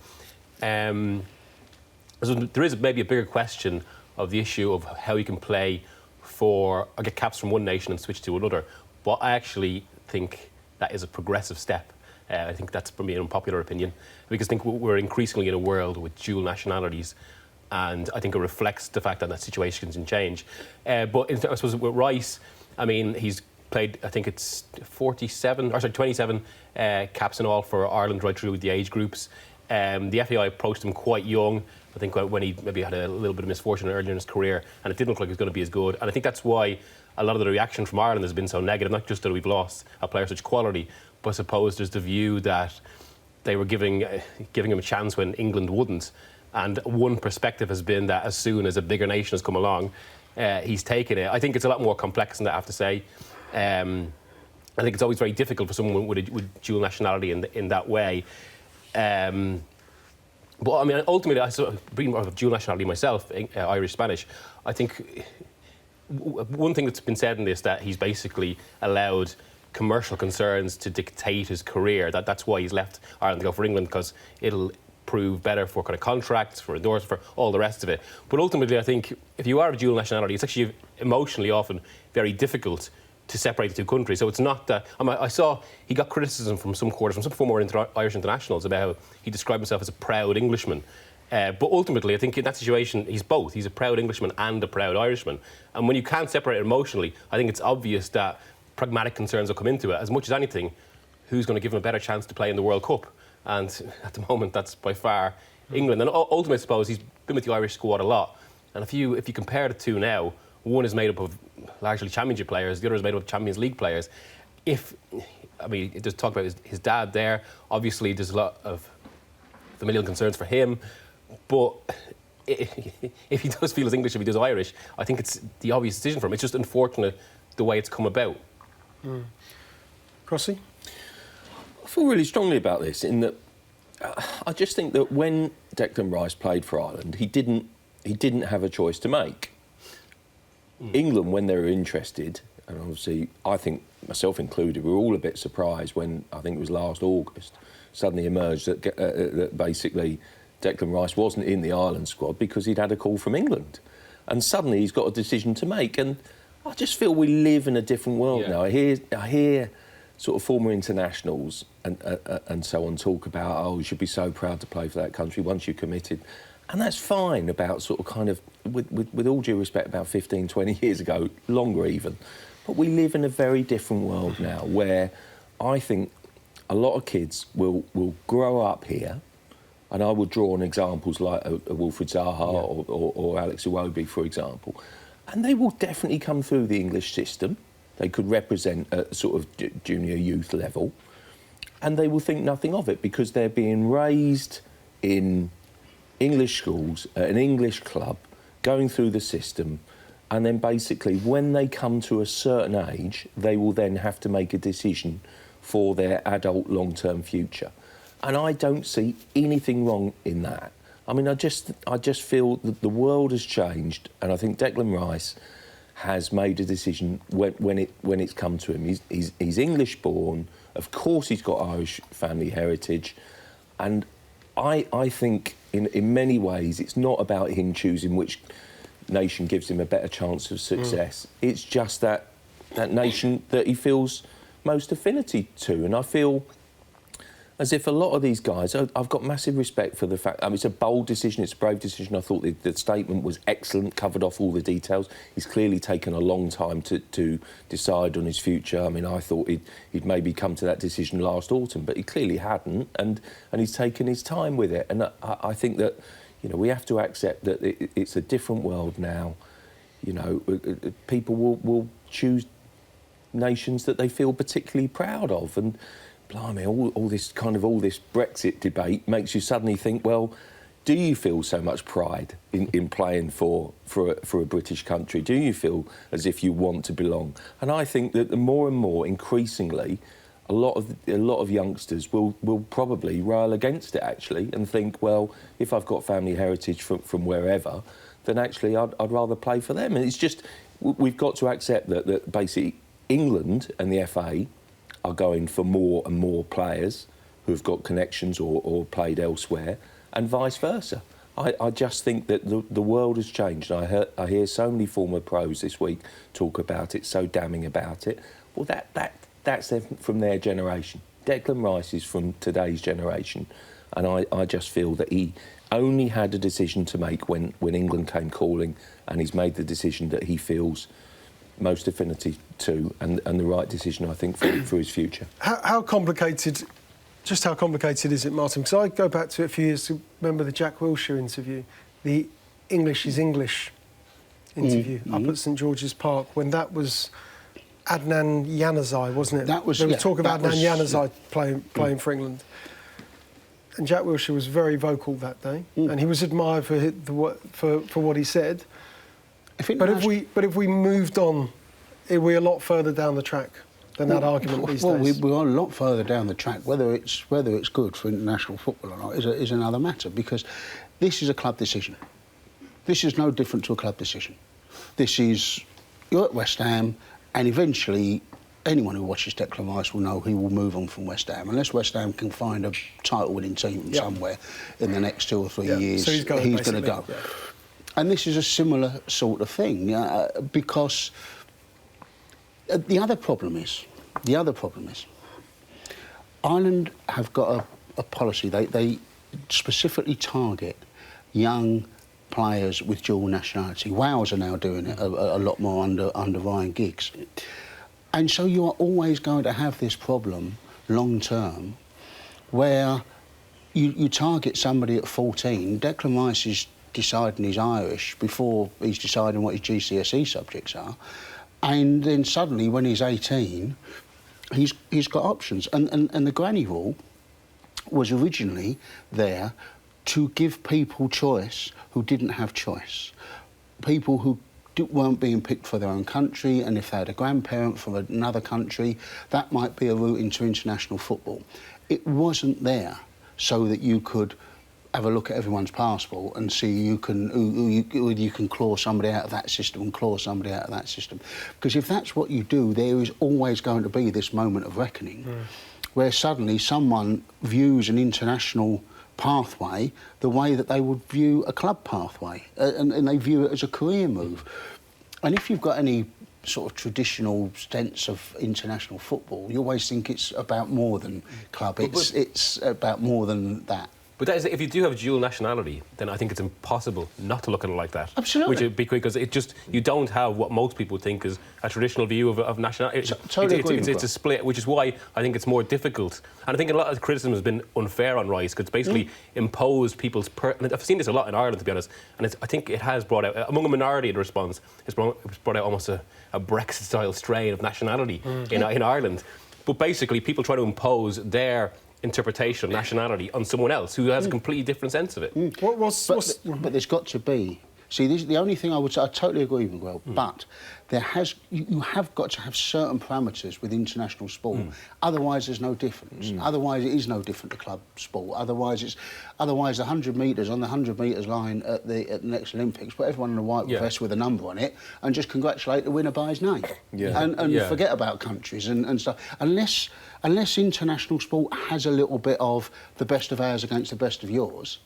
So there is maybe a bigger question of the issue of how you can play for or get caps from one nation and switch to another. But I actually think that is a progressive step. I think that's probably an unpopular opinion, because I think we're increasingly in a world with dual nationalities, and I think it reflects the fact that that situation can change. But I suppose with Rice, I mean, he's played, I think it's 27 caps in all for Ireland right through the age groups. The FAI approached him quite young, I think, when he maybe had a little bit of misfortune earlier in his career, and it didn't look like he was going to be as good. And I think that's why a lot of the reaction from Ireland has been so negative, not just that we've lost a player of such quality, but I suppose there's the view that they were giving him a chance when England wouldn't. And one perspective has been that as soon as a bigger nation has come along, he's taken it. I think it's a lot more complex than that, I have to say. I think it's always very difficult for someone with dual nationality in that way. But I mean, ultimately, being of dual nationality myself, Irish, Spanish, I think one thing that's been said in this, that he's basically allowed commercial concerns to dictate his career. That's why he's left Ireland to go for England, because it'll prove better for kind of contracts, for endorsements, for all the rest of it. But ultimately, I think if you are of dual nationality, it's actually emotionally often very difficult to separate the two countries. So it's not that... I saw he got criticism from some quarters, from some former Irish internationals, about how he described himself as a proud Englishman. But ultimately, I think in that situation, he's both. He's a proud Englishman and a proud Irishman. And when you can't separate it emotionally, I think it's obvious that pragmatic concerns will come into it. As much as anything, who's going to give him a better chance to play in the World Cup? And at the moment, that's by far England. And ultimately, I suppose, he's been with the Irish squad a lot. And if you compare the two now, one is made up of largely Championship players, the other is made up of Champions League players. There's talk about his dad there. Obviously, there's a lot of familial concerns for him. But if he does feel as English, if he does Irish, I think it's the obvious decision for him. It's just unfortunate the way it's come about. Crossy? I feel really strongly about this, in that I just think that when Declan Rice played for Ireland, he didn't have a choice to make. England, when they were interested, and obviously I think myself included, we were all a bit surprised when, I think it was last August, suddenly emerged that basically Declan Rice wasn't in the Ireland squad because he'd had a call from England. And suddenly he's got a decision to make. And I just feel we live in a different world now. I hear sort of former internationals and so on talk about, oh, you should be so proud to play for that country once you're committed. And that's fine about sort of kind of, with all due respect, about 15, 20 years ago, longer even. But we live in a very different world now, where I think a lot of kids will grow up here, and I would draw on examples like a Wilfried Zaha or Alex Iwobi, for example, and they will definitely come through the English system. They could represent a sort of junior youth level, and they will think nothing of it because they're being raised in English schools, at an English club, going through the system, and then basically when they come to a certain age, they will then have to make a decision for their adult long-term future. And I don't see anything wrong in that. I mean, I just feel that the world has changed, and I think Declan Rice has made a decision when it's come to him. He's English-born. Of course he's got Irish family heritage, and I think in many ways it's not about him choosing which nation gives him a better chance of success. It's just that nation that he feels most affinity to. And I feel as if a lot of these guys, I've got massive respect for the fact, I mean, it's a bold decision, it's a brave decision. I thought the statement was excellent, covered off all the details. He's clearly taken a long time to decide on his future. I mean, I thought he'd maybe come to that decision last autumn, but he clearly hadn't, and he's taken his time with it. And I think that, you know, we have to accept that it's a different world now. You know, people will choose nations that they feel particularly proud of, and blimey, all this Brexit debate makes you suddenly think, well, do you feel so much pride in playing for a British country? Do you feel as if you want to belong? And I think that the more and more, increasingly, a lot of youngsters will probably rail against it, actually, and think, well, if I've got family heritage from wherever, then actually I'd rather play for them. And it's just, we've got to accept that basically England and the FA are going for more and more players who've got connections or played elsewhere, and vice versa. I just think that the world has changed. I hear so many former pros this week talk about it, so damning about it. Well, that's from their generation. Declan Rice is from today's generation, and I just feel that he only had a decision to make when England came calling, and he's made the decision that he feels most affinity to, and the right decision, I think, for his future. How complicated is it, Martin? Because I go back to it a few years to remember the Jack Wilshere interview, the English is English interview up at St George's Park, when that was Adnan Januzaj, wasn't it? There was talk of Adnan Januzaj playing for England. And Jack Wilshere was very vocal that day, and he was admired for what he said. But if we moved on, are we a lot further down the track than that argument these days? We're a lot further down the track. Whether it's good for international football or not is another matter, because this is a club decision. This is no different to a club decision. This is, you're at West Ham, and eventually anyone who watches Declan Rice will know he will move on from West Ham. Unless West Ham can find a title-winning team somewhere in the next 2 or 3 years, so he's going to go. Yeah. And this is a similar sort of thing, because the other problem is, Ireland have got a policy. They specifically target young players with dual nationality. Wales are now doing it a lot more under Ryan Giggs. And so you are always going to have this problem long term, where you target somebody at 14. Declan Rice is deciding he's Irish before he's deciding what his GCSE subjects are, and then suddenly when he's 18 he's got options, and the granny rule was originally there to give people choice who didn't have choice, people who weren't being picked for their own country, and if they had a grandparent from another country, that might be a route into international football. It wasn't there so that you could have a look at everyone's passport and see you can claw somebody out of that system and claw somebody out of that system. Because if that's what you do, there is always going to be this moment of reckoning where suddenly someone views an international pathway the way that they would view a club pathway, and they view it as a career move. And if you've got any sort of traditional sense of international football, you always think it's about more than club, it's about more than that. But that is, if you do have dual nationality, then I think it's impossible not to look at it like that. Absolutely. Because you don't have what most people think is a traditional view of nationality. It's a split, which is why I think it's more difficult. And I think a lot of criticism has been unfair on Rice, because it's basically imposed people's... and I've seen this a lot in Ireland, to be honest, and I think it has brought out, among a minority of the response, it's brought out almost a Brexit-style strain of nationality in Ireland. But basically, people try to impose their interpretation of nationality on someone else who has a completely different sense of it. But there's got to be... See, this is the only thing I would say. I totally agree with Will, but you have got to have certain parameters with international sport. Otherwise, there's no difference. Otherwise, it is no different to club sport. Otherwise, 100 metres on the 100 metres line at the next Olympics, put everyone in a white vest with a number on it and just congratulate the winner by his name. And forget about countries and stuff. Unless international sport has a little bit of the best of ours against the best of yours,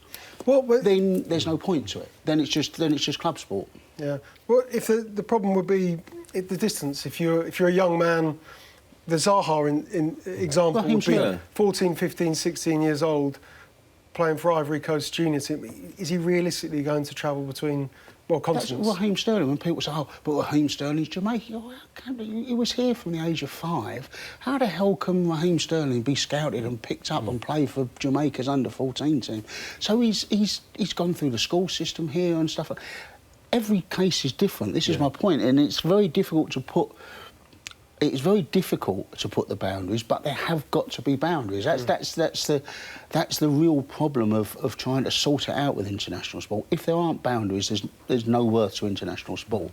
then there's no point to it. Then it's just club sport. Yeah. Well, if the problem would be the distance. If you're a young man, the Zaha in example would be 14, 15, 16 years old, playing for Ivory Coast junior team. Is he realistically going to travel between continents? That's Raheem Sterling. When people say, "Oh, but Raheem Sterling's Jamaican," he was here from the age of 5. How the hell can Raheem Sterling be scouted and picked up and play for Jamaica's under-14 team? So he's gone through the school system here and stuff. Every case is different. This is my point, and it's very difficult to put. It's very difficult to put the boundaries, but there have got to be boundaries. That's the real problem of trying to sort it out with international sport. If there aren't boundaries, there's no worth to international sport.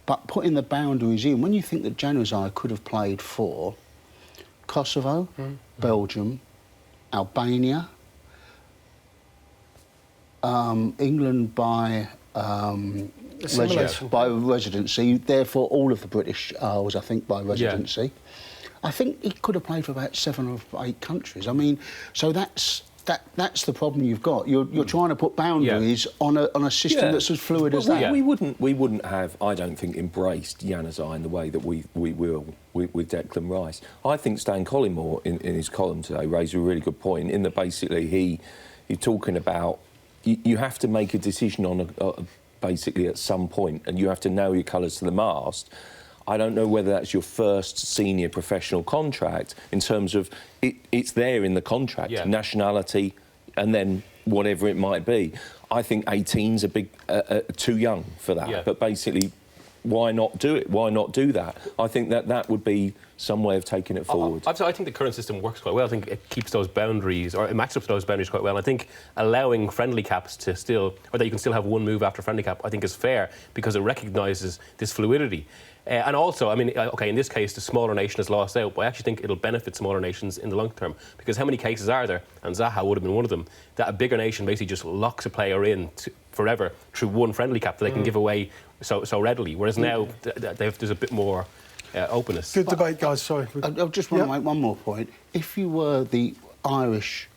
But putting the boundaries in, when you think that Januzaj could have played for Kosovo, Belgium, Albania, England by residency, therefore all of the British Isles, I think, by residency. Yeah. I think he could have played for about 7 or 8 countries. I mean, so that's the problem you've got. You're trying to put boundaries on a system that's as fluid as that. We wouldn't have, I don't think, embraced Januzaj in the way that we will with Declan Rice. I think Stan Collymore in his column today raised a really good point in that basically he's talking about you have to make a decision on basically at some point, and you have to nail your colours to the mast. I don't know whether that's your first senior professional contract in terms of it's there in the contract, nationality, and then whatever it might be. I think 18's too young for that. But basically, why not do it? Why not do that? I think that would be some way of taking it forward. I think the current system works quite well. I think it keeps those boundaries, or it matches up to those boundaries quite well. I think allowing friendly caps to or that you can still have one move after friendly cap, I think is fair because it recognises this fluidity. And also, I mean, OK, in this case, the smaller nation has lost out, but I actually think it'll benefit smaller nations in the long term because how many cases are there, and Zaha would have been one of them, that a bigger nation basically just locks a player in forever through one friendly cap that they can give away so readily, whereas now there's a bit more openness. Good debate, guys. Sorry. I just want to make one more point. If you were the Irish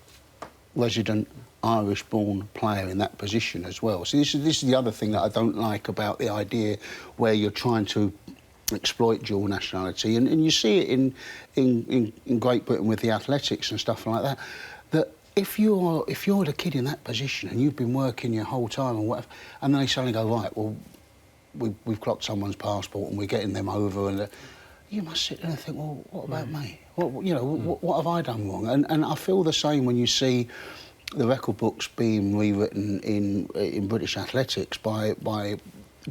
resident, Irish-born player in that position as well. So this is the other thing that I don't like about the idea where you're trying to exploit dual nationality, and you see it in Great Britain with the athletics and stuff like that. That if you're the kid in that position and you've been working your whole time and whatever, and then they suddenly go, right, well, we've clocked someone's passport and we're getting them over, and you must sit there and think, well, what about me? What have I done wrong? And I feel the same when you see the record books being rewritten in British athletics by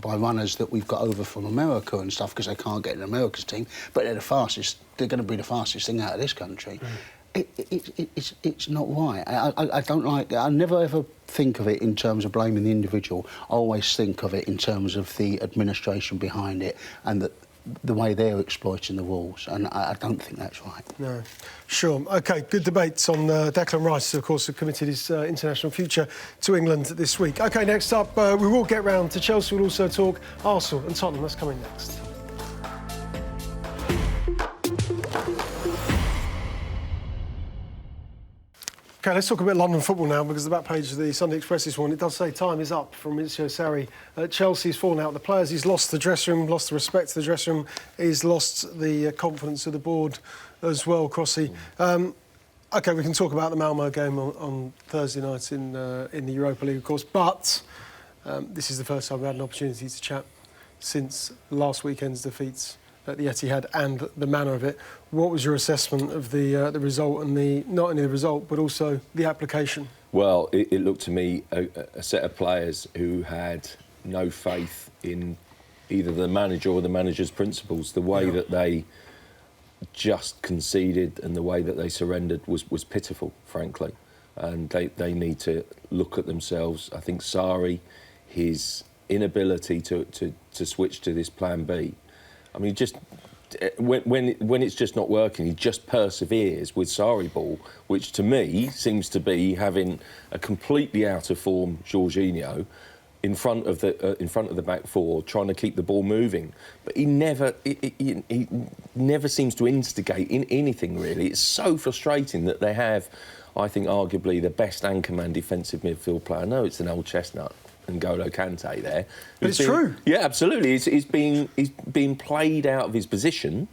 runners that we've got over from America and stuff because they can't get in America's team, but they're going to be the fastest thing out of this country. It's not right. I don't like. I never ever think of it in terms of blaming the individual. I always think of it in terms of the administration behind it and the way they're exploiting the rules, and I don't think that's right. No. Sure. OK, good debates on Declan Rice, of course, who committed his international future to England this week. OK, next up, we will get round to Chelsea. We'll also talk Arsenal and Tottenham. That's coming next. OK, let's talk a bit of London football now, because the back page of the Sunday Express this morning, it does say time is up from Maurizio Sarri. Chelsea's fallen out with the players. He's lost the dressing room, lost the respect to the dressing room. He's lost the confidence of the board as well, Crossy. OK, we can talk about the Malmo game on Thursday night in the Europa League, of course, but this is the first time we've had an opportunity to chat since last weekend's defeats at the Etihad and the manner of it. What was your assessment of the result and not only the result but also the application? Well, it looked to me a set of players who had no faith in either the manager or the manager's principles. The way that they just conceded and the way that they surrendered was pitiful, frankly. And they need to look at themselves. I think Sarri, his inability to switch to this plan B. I mean, just when it's just not working, he just perseveres with Sarri ball, which to me seems to be having a completely out of form Jorginho in front of the back four, trying to keep the ball moving. But he never seems to instigate in anything really. It's so frustrating that they have, I think, arguably the best anchorman defensive midfield player. No, it's an old chestnut. N'Golo Kante there. But it's true. Yeah, absolutely. He's being played out of his position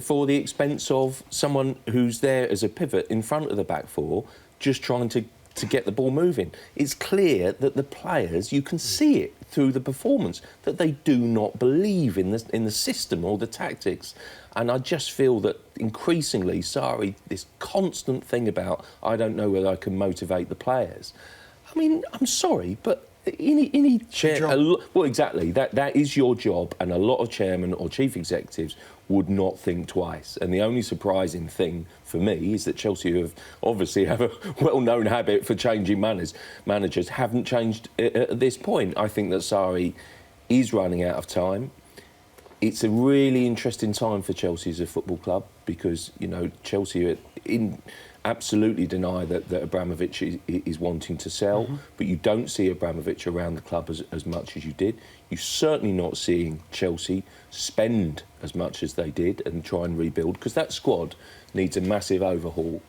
for the expense of someone who's there as a pivot in front of the back four, just trying to get the ball moving. It's clear that the players, you can see it through the performance, that they do not believe in the system or the tactics. And I just feel that increasingly, Sarri, this constant thing about, I don't know whether I can motivate the players. I mean, I'm sorry, but any chair... Well, exactly. That is your job, and a lot of chairmen or chief executives would not think twice. And the only surprising thing for me is that Chelsea obviously have a well-known habit for changing managers haven't changed at this point. I think that Sarri is running out of time. It's a really interesting time for Chelsea as a football club because, you know, Chelsea absolutely deny that Abramovich is wanting to sell, but you don't see Abramovich around the club as much as you did. You're certainly not seeing Chelsea spend as much as they did and try and rebuild, because that squad needs a massive overhaul.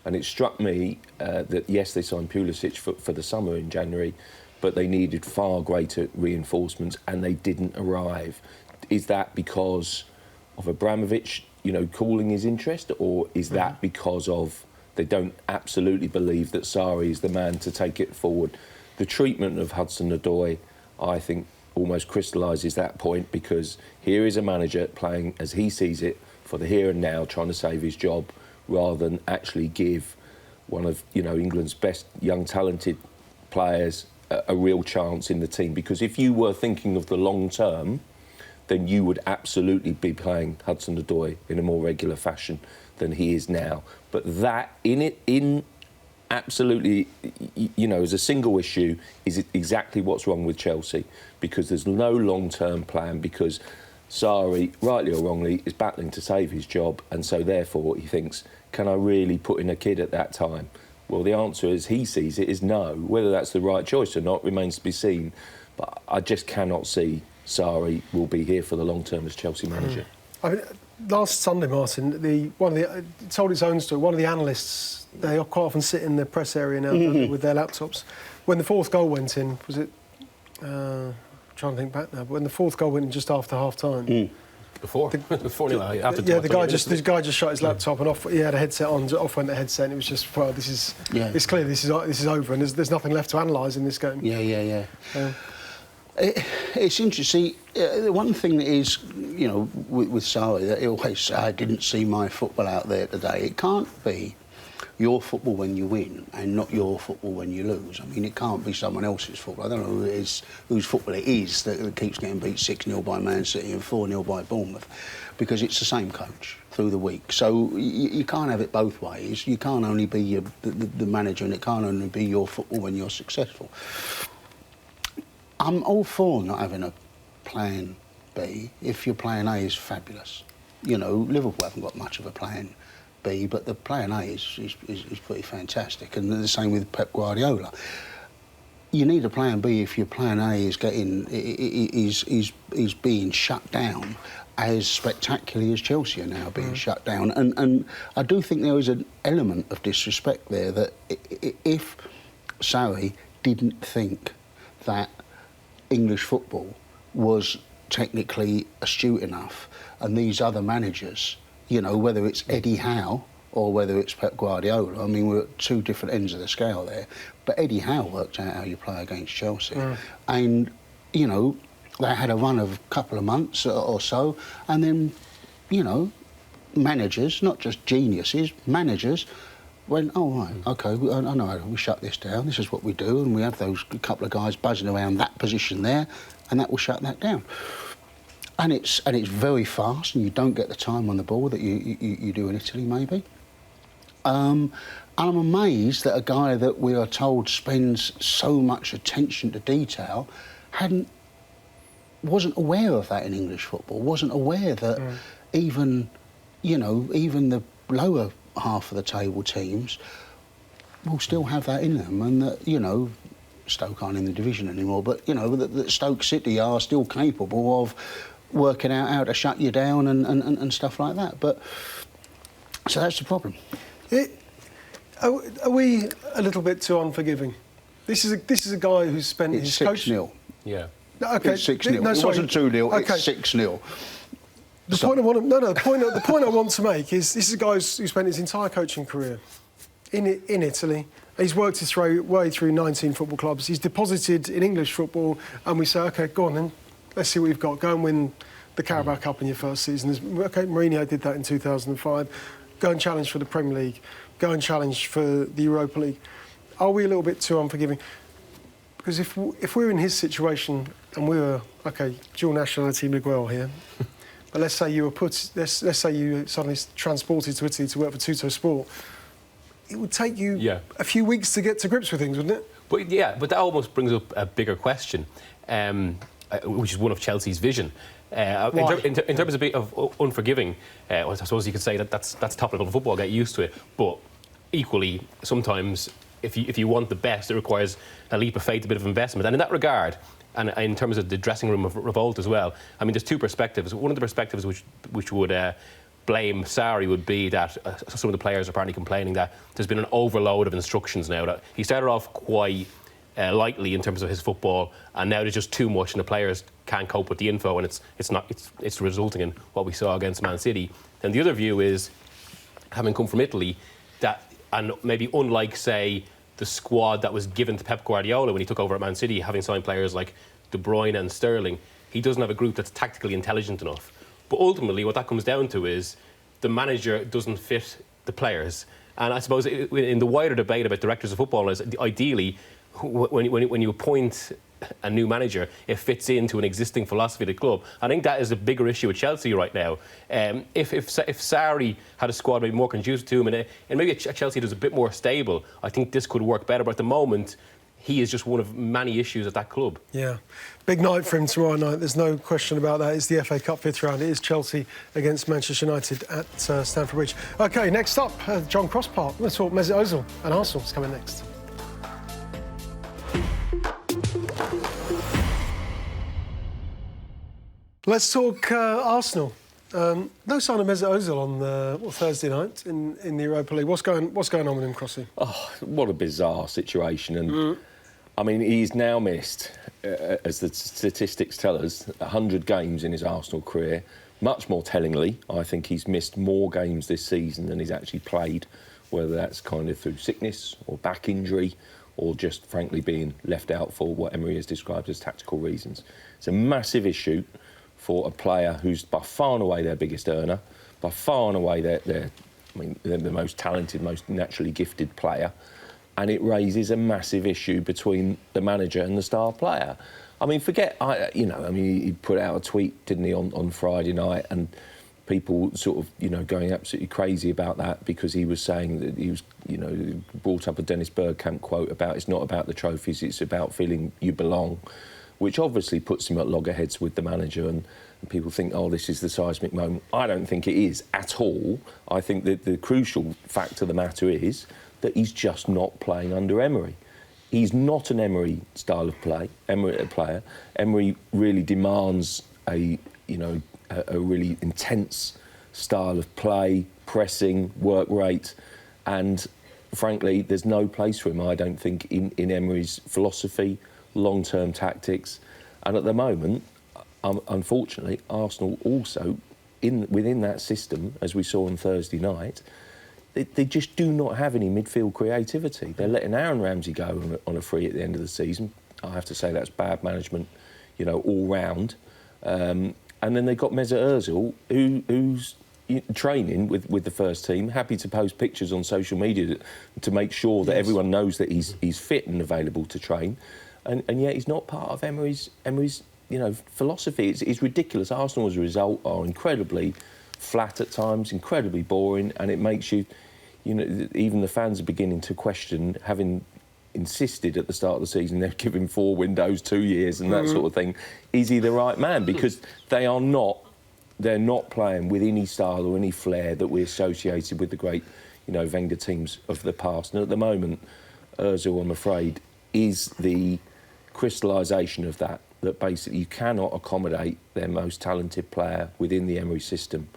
And it struck me that, yes, they signed Pulisic for the summer in January, but they needed far greater reinforcements and they didn't arrive. Is that because of Abramovich, you know, calling his interest, or is that because of they don't absolutely believe that Sarri is the man to take it forward? The treatment of Hudson-Odoi, I think, almost crystallises that point, because here is a manager playing as he sees it for the here and now, trying to save his job, rather than actually give one of, you know, England's best young talented players a real chance in the team. Because if you were thinking of the long term, then you would absolutely be playing Hudson-Odoi in a more regular fashion than he is now. But that, in absolutely, you know, as a single issue, is exactly what's wrong with Chelsea, because there's no long-term plan, because Sarri, rightly or wrongly, is battling to save his job, and so therefore he thinks, can I really put in a kid at that time? Well, the answer, as he sees it, is no. Whether that's the right choice or not remains to be seen. But I just cannot see Sarri will be here for the long term as Chelsea manager. I mean, last Sunday, Martin, it told its own story. One of the analysts, they quite often sit in the press area now with their laptops. When the fourth goal went in, was it? I'm trying to think back now. But when the fourth goal went in just after half time. Before? Before after the guy just shut his laptop and off. He had a headset on. Off went the headset, and it was just, well, this is. Yeah. It's clear this is over, and there's nothing left to analyse in this game. Yeah. It's interesting. One thing that is, you know, with Sarri, that he always say, I didn't see my football out there today. It can't be your football when you win and not your football when you lose. I mean, it can't be someone else's football. I don't know whose football it is that keeps getting beat 6-0 by Man City and 4-0 by Bournemouth, because it's the same coach through the week. So you can't have it both ways. You can't only be the manager, and it can't only be your football when you're successful. I'm all for not having a plan B if your plan A is fabulous. You know, Liverpool haven't got much of a plan B, but the plan A is pretty fantastic, and the same with Pep Guardiola. You need a plan B if your plan A is being shut down as spectacularly as Chelsea are now being shut down. And I do think there is an element of disrespect there, that if Sarri didn't think that English football was technically astute enough, and these other managers, you know, whether it's Eddie Howe or whether it's Pep Guardiola, I mean, we're at two different ends of the scale there, but Eddie Howe worked out how you play against Chelsea. And, you know, they had a run of a couple of months or so, and then, you know, managers, not just geniuses, managers, went, oh, right, OK, I know, we shut this down, this is what we do, and we have those couple of guys buzzing around that position there, and that will shut that down. And it's very fast, and you don't get the time on the ball that you do in Italy, maybe. And I'm amazed that a guy that we are told spends so much attention to detail wasn't aware of that in English football, wasn't aware that even the lower half of the table teams will still have that in them, and that, you know, Stoke aren't in the division anymore, but, you know, that Stoke City are still capable of working out how to shut you down and stuff like that. But so that's the problem. Are we a little bit too unforgiving This is a guy who's spent It's his coaching. 6-0. Yeah. Okay, It's 6-0. No, It sorry. wasn't 2-0. Okay. It's 6-0. The point I want to make is this is a guy who spent his entire coaching career in Italy. He's worked his way through 19 football clubs. He's deposited in English football, and we say, OK, go on then. Let's see what you've got. Go and win the Carabao Cup in your first season. OK, Mourinho did that in 2005. Go and challenge for the Premier League. Go and challenge for the Europa League. Are we a little bit too unforgiving? Because if we were in his situation and we were, OK, dual nationality Miguel here, but let's say you were let's say you suddenly transported to Italy to work for Tutto Sport, it would take you a few weeks to get to grips with things, wouldn't it? But that almost brings up a bigger question, which is one of Chelsea's vision. In terms of unforgiving, I suppose you could say that's top level football. Get used to it, but equally, sometimes if you want the best, it requires a leap of faith, a bit of investment, and in that regard. And in terms of the dressing room of revolt as well, I mean, there's two perspectives. One of the perspectives which would blame Sarri would be that some of the players are apparently complaining that there's been an overload of instructions now. That he started off quite lightly in terms of his football, and now there's just too much, and the players can't cope with the info, and it's resulting in what we saw against Man City. And the other view is, having come from Italy, that, and maybe unlike, say, the squad that was given to Pep Guardiola when he took over at Man City, having signed players like De Bruyne and Sterling, he doesn't have a group that's tactically intelligent enough. But ultimately, what that comes down to is the manager doesn't fit the players. And I suppose in the wider debate about directors of football, is ideally, when you appoint a new manager, it fits into an existing philosophy of the club. I think that is a bigger issue with Chelsea right now. If Sarri had a squad maybe more conducive to him, and maybe a Chelsea that was a bit more stable, I think this could work better. But at the moment, he is just one of many issues at that club. Yeah. Big night for him tomorrow night. There's no question about that. It's the FA Cup fifth round. It is Chelsea against Manchester United at Stamford Bridge. OK, next up, John Cross Park. Let's talk Mesut Ozil and Arsenal. It's coming next. Let's talk Arsenal. No sign of Mesut Ozil on Thursday night in the Europa League. What's going on with him, Crossy? Oh, what a bizarre situation. And I mean, he's now missed, as the statistics tell us, 100 games in his Arsenal career. Much more tellingly, I think he's missed more games this season than he's actually played, whether that's kind of through sickness or back injury or just, frankly, being left out for what Emery has described as tactical reasons. It's a massive issue for a player who's by far and away their biggest earner, by far and away they're the most talented, most naturally gifted player, and it raises a massive issue between the manager and the star player. I mean, he put out a tweet, didn't he, on Friday night, and people sort of, going absolutely crazy about that because he was saying that he was, brought up a Dennis Bergkamp quote about it's not about the trophies, it's about feeling you belong, which obviously puts him at loggerheads with the manager, and people think, oh, this is the seismic moment. I don't think it is at all. I think that the crucial fact of the matter is that he's just not playing under Emery. He's not an Emery style of player. Emery really demands a really intense style of play, pressing, work rate, and frankly, there's no place for him, I don't think, in Emery's philosophy, long-term tactics. And at the moment, unfortunately, Arsenal also, within that system, as we saw on Thursday night, they just do not have any midfield creativity. They're letting Aaron Ramsey go on a free at the end of the season. I have to say that's bad management, all round. And then they've got Mesut Ozil, who's training with the first team, happy to post pictures on social media to make sure that everyone knows that he's fit and available to train. And yet he's not part of Emery's philosophy. It's ridiculous. Arsenal, as a result, are incredibly flat at times, incredibly boring, and it makes you, even the fans are beginning to question, having insisted at the start of the season they've given 4 windows, 2 years, and that sort of thing. Is he the right man? Because they're not playing with any style or any flair that we associated with the great, Wenger teams of the past. And at the moment, Ozil, I'm afraid, is the crystallisation of that basically you cannot accommodate their most talented player within the Emery system.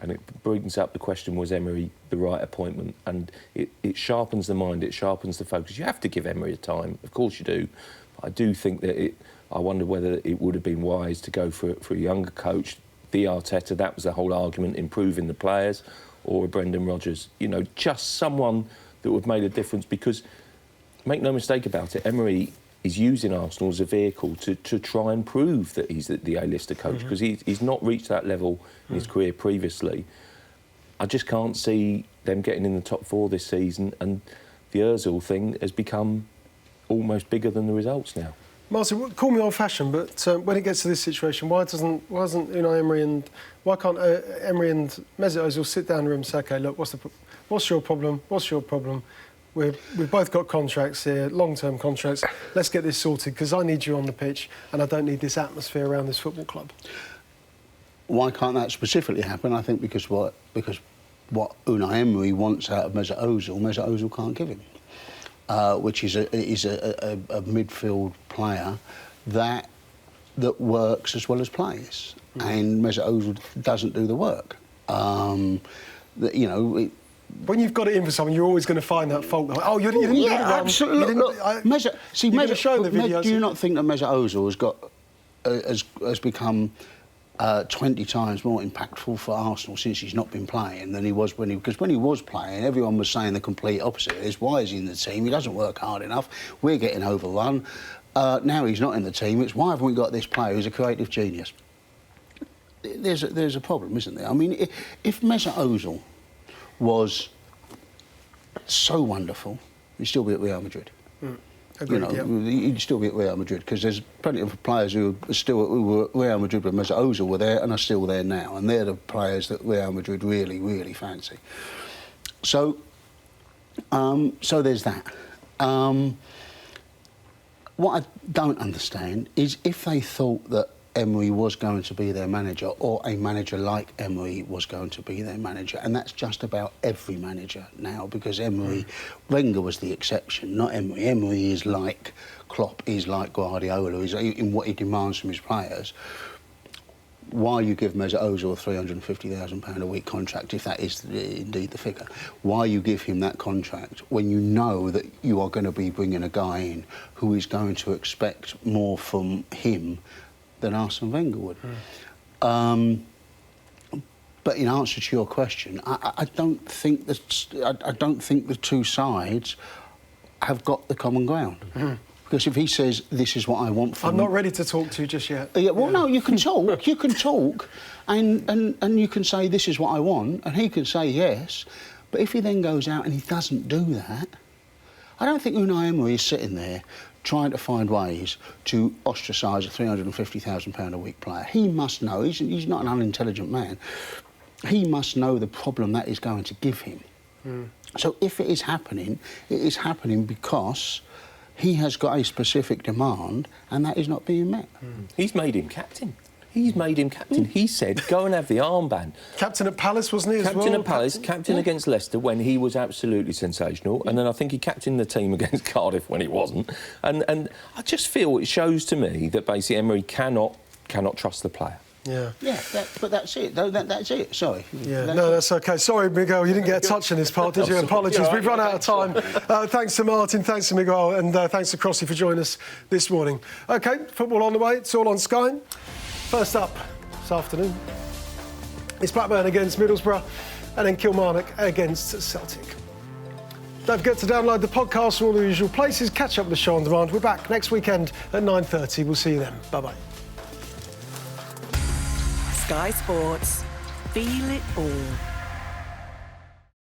And it brings up the question, was Emery the right appointment? And it sharpens the mind, it sharpens the focus. You have to give Emery a time, of course you do. But I do think that I wonder whether it would have been wise to go for a younger coach, the Arteta, that was the whole argument, improving the players, or a Brendan Rodgers. You know, just someone that would have made a difference, because, make no mistake about it, Emery is using Arsenal as a vehicle to try and prove that he's the A-lister coach, because he's not reached that level in his career previously. I just can't see them getting in the top 4 this season, and the Ozil thing has become almost bigger than the results now. Martin, call me old-fashioned, but when it gets to this situation, why doesn't Emery and why can't Emery and Mesut Ozil sit down in the room and say, OK, look, what's your problem? What's your problem? We've both got contracts here, long-term contracts. Let's get this sorted, because I need you on the pitch and I don't need this atmosphere around this football club. Why can't that specifically happen? I think because what Unai Emery wants out of Mesut Ozil can't give him, which is a midfield player that works as well as plays, and Mesut Ozil doesn't do the work. When you've got it in for someone, you're always going to find that fault. Like, oh, you didn't get it wrong. Absolutely. Do you not think that Mesut Ozil has become 20 times more impactful for Arsenal since he's not been playing than he was because when he was playing, everyone was saying the complete opposite. Why is he in the team? He doesn't work hard enough. We're getting overrun. Now he's not in the team. It's why haven't we got this player who's a creative genius? There's a problem, isn't there? I mean, if Mesut Ozil was so wonderful, he'd still be at Real Madrid. Agreed, He'd still be at Real Madrid, because there's plenty of players who were at Real Madrid when Mesut Ozil were there and are still there now, and they're the players that Real Madrid really, really fancy. So there's that. What I don't understand is if they thought that Emery was going to be their manager, or a manager like Emery was going to be their manager, and that's just about every manager now, because Wenger was the exception, not Emery. Emery is like Klopp, is like Guardiola, is in what he demands from his players. Why you give Mesut Ozil a £350,000 a week contract, if that is indeed the figure? Why you give him that contract when you know that you are going to be bringing a guy in who is going to expect more from him than Arsene Wenger would? But in answer to your question, I don't think the two sides have got the common ground. Because if he says this is what I want from, I'm not ready to talk to you just yet. No, you can talk. You can talk, and you can say this is what I want, and he can say yes. But if he then goes out and he doesn't do that, I don't think Unai Emery is sitting there trying to find ways to ostracise a £350,000 a week player. He must know, he's not an unintelligent man, he must know the problem that is going to give him. So if it is happening because he has got a specific demand and that is not being met. He's made him captain. He said, go and have the armband. Captain at Palace, wasn't he, as well? Captain at Palace, captain against Leicester when he was absolutely sensational. And then I think he captained the team against Cardiff when he wasn't. And I just feel it shows to me that basically Emery cannot trust the player. But that's it. That's it. Sorry. That's OK. Sorry, Miguel, you didn't get a touch in this part, did you? Apologies. We've run out of time. Thanks to Martin, thanks to Miguel, and thanks to Crossy for joining us this morning. OK, football on the way. It's all on Sky. First up this afternoon, it's Blackburn against Middlesbrough, and then Kilmarnock against Celtic. Don't forget to download the podcast from all the usual places. Catch up with the show on demand. We're back next weekend at 9:30. We'll see you then. Bye-bye. Sky Sports. Feel it all.